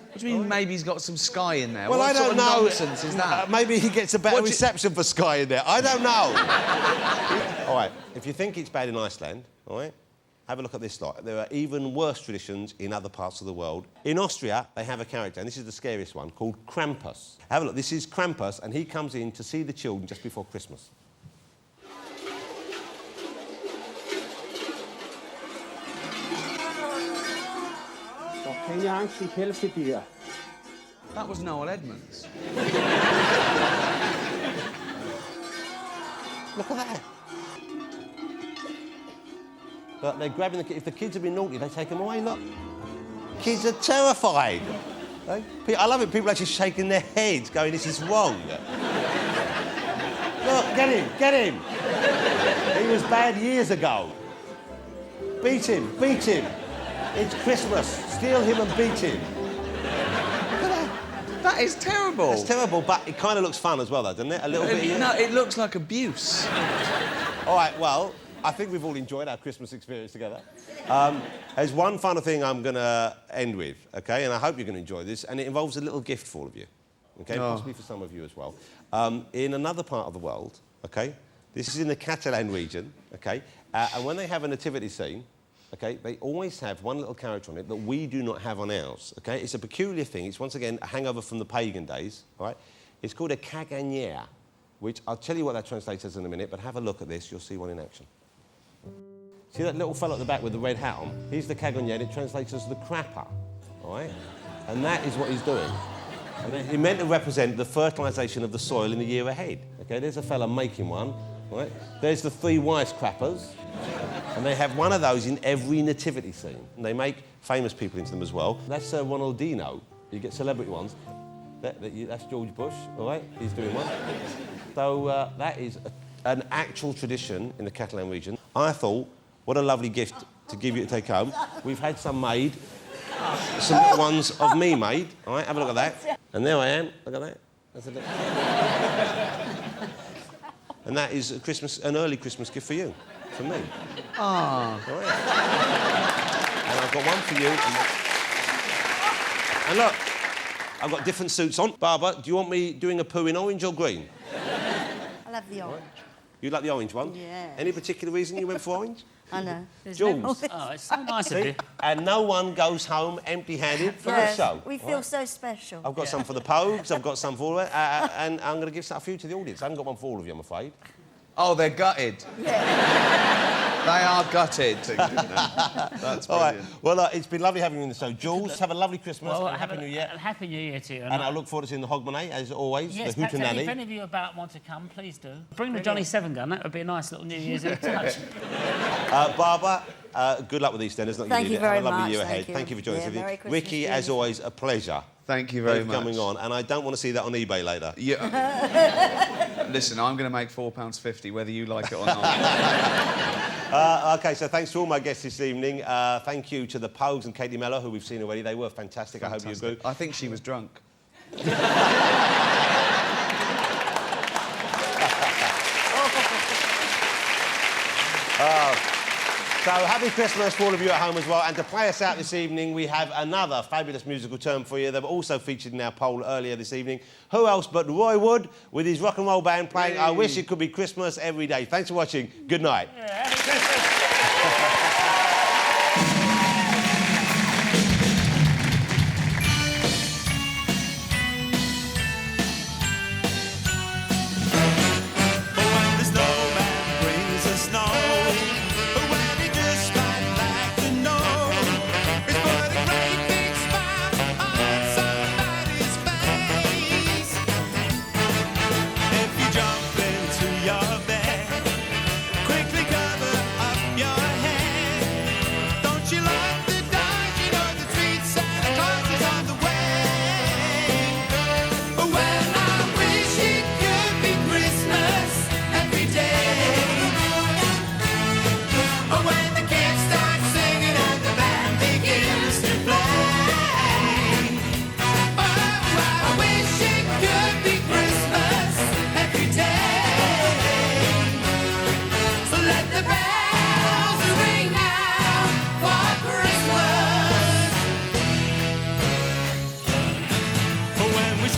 Speaker 21: What do you mean maybe he's got some sky in there?
Speaker 1: Well,
Speaker 21: what
Speaker 1: I don't
Speaker 21: sort of
Speaker 1: know.
Speaker 21: nonsense is that?
Speaker 1: Maybe he gets a better reception for sky in there. I don't know. All right, if you think it's bad in Iceland, all right, have a look at this lot. There are even worse traditions in other parts of the world. In Austria, they have a character, and this is the scariest one, called Krampus. Have a look. This is Krampus, and he comes in to see the children just before Christmas.
Speaker 21: That was Noel Edmonds.
Speaker 1: Look at that. But they're grabbing the kids. If the kids have been naughty, they take them away, look. Kids are terrified. I love it, people actually shaking their heads, going, this is wrong. Look, get him. He was bad years ago. Beat him. It's Christmas. Steal him and beat him.
Speaker 21: That is terrible.
Speaker 1: It's terrible, but it kind of looks fun as well, though, doesn't it? A little bit.
Speaker 21: No, it looks like abuse.
Speaker 1: All right, well, I think we've all enjoyed our Christmas experience together. There's one final thing I'm going to end with, OK? And I hope you're going to enjoy this. And it involves a little gift for all of you, OK? Possibly for some of you as well. In another part of the world, OK? This is in the Catalan region, OK? And when they have a nativity scene, OK, they always have one little character on it that we do not have on ours, OK? It's a peculiar thing. It's, once again, a hangover from the pagan days, all right? It's called a cagañera, which I'll tell you what that translates as in a minute, but have a look at this. You'll see one in action. See that little fellow at the back with the red hat on? He's the cagañera, and it translates as the crapper, all right? And that is what he's doing. And he meant to represent the fertilisation of the soil in the year ahead. OK, there's a fella making one, right? There's the three wisecrappers, and they have one of those in every nativity scene. And they make famous people into them as well. That's Sir Ronaldinho. You get celebrity ones. That's George Bush, all right? He's doing one. So that is an actual tradition in the Catalan region. I thought, what a lovely gift to give you to take home. We've had some made, some little ones of me made. All right, have a look at that. And there I am. Look at that. That's a little... And that is a an early Christmas gift for you, from me.
Speaker 21: Ah.
Speaker 1: All right. And I've got one for you. And look, I've got different suits on. Barbara, do you want me doing a poo in orange or green?
Speaker 14: I love the orange.
Speaker 1: You like the orange one?
Speaker 14: Yeah.
Speaker 1: Any particular reason you went for orange?
Speaker 14: I know.
Speaker 1: Jools.
Speaker 8: Oh, it's so nice of you.
Speaker 1: And no one goes home empty-handed for the show.
Speaker 14: We feel so special.
Speaker 1: I've got some for the Pogues, I've got some for all and I'm going to give a few to the audience. I haven't got one for all of you, I'm afraid.
Speaker 21: Oh, they're gutted.
Speaker 14: Yeah.
Speaker 21: They are gutted. That's brilliant.
Speaker 1: All right. Well, it's been lovely having you in the show. Jools, have a lovely Christmas and Happy New Year.
Speaker 8: Happy New Year to you.
Speaker 1: And I look forward to seeing the Hogmanay, as always,
Speaker 8: yes,
Speaker 1: the Hootenanny.
Speaker 8: if any of you want to come, please do. Bring the Johnny 7 gun, that would be a nice little New Year's Eve touch.
Speaker 1: Barbara, good luck with EastEnders.
Speaker 14: Thank you very much.
Speaker 1: Have a lovely year ahead. Thank you for joining us. Ricky, as always, a pleasure.
Speaker 21: Thank you very much.
Speaker 1: Coming on, and I don't want to see that on eBay later.
Speaker 21: Yeah. Listen, I'm going to make £4.50 whether you like it or not.
Speaker 1: OK, so thanks to all my guests this evening. Thank you to the Pogues and Katie Mello, who we've seen already. They were fantastic. I hope you agree.
Speaker 21: I think she was drunk.
Speaker 1: So happy Christmas for all of you at home as well. And to play us out this evening, we have another fabulous musical term for you. They were also featured in our poll earlier this evening. Who else but Roy Wood with his rock and roll band playing I Wish It Could Be Christmas Every Day. Thanks for watching. Good night.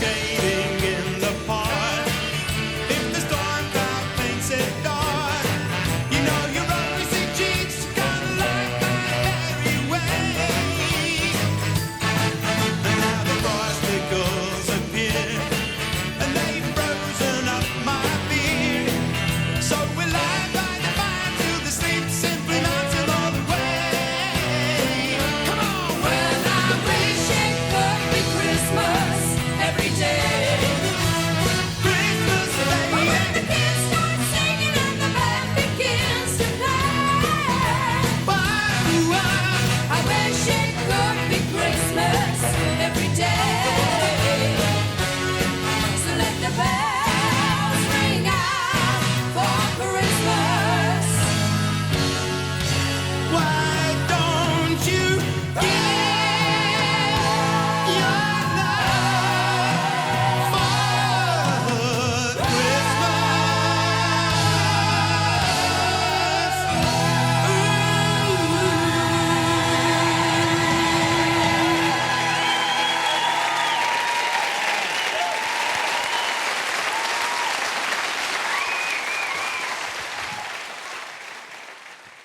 Speaker 9: skate.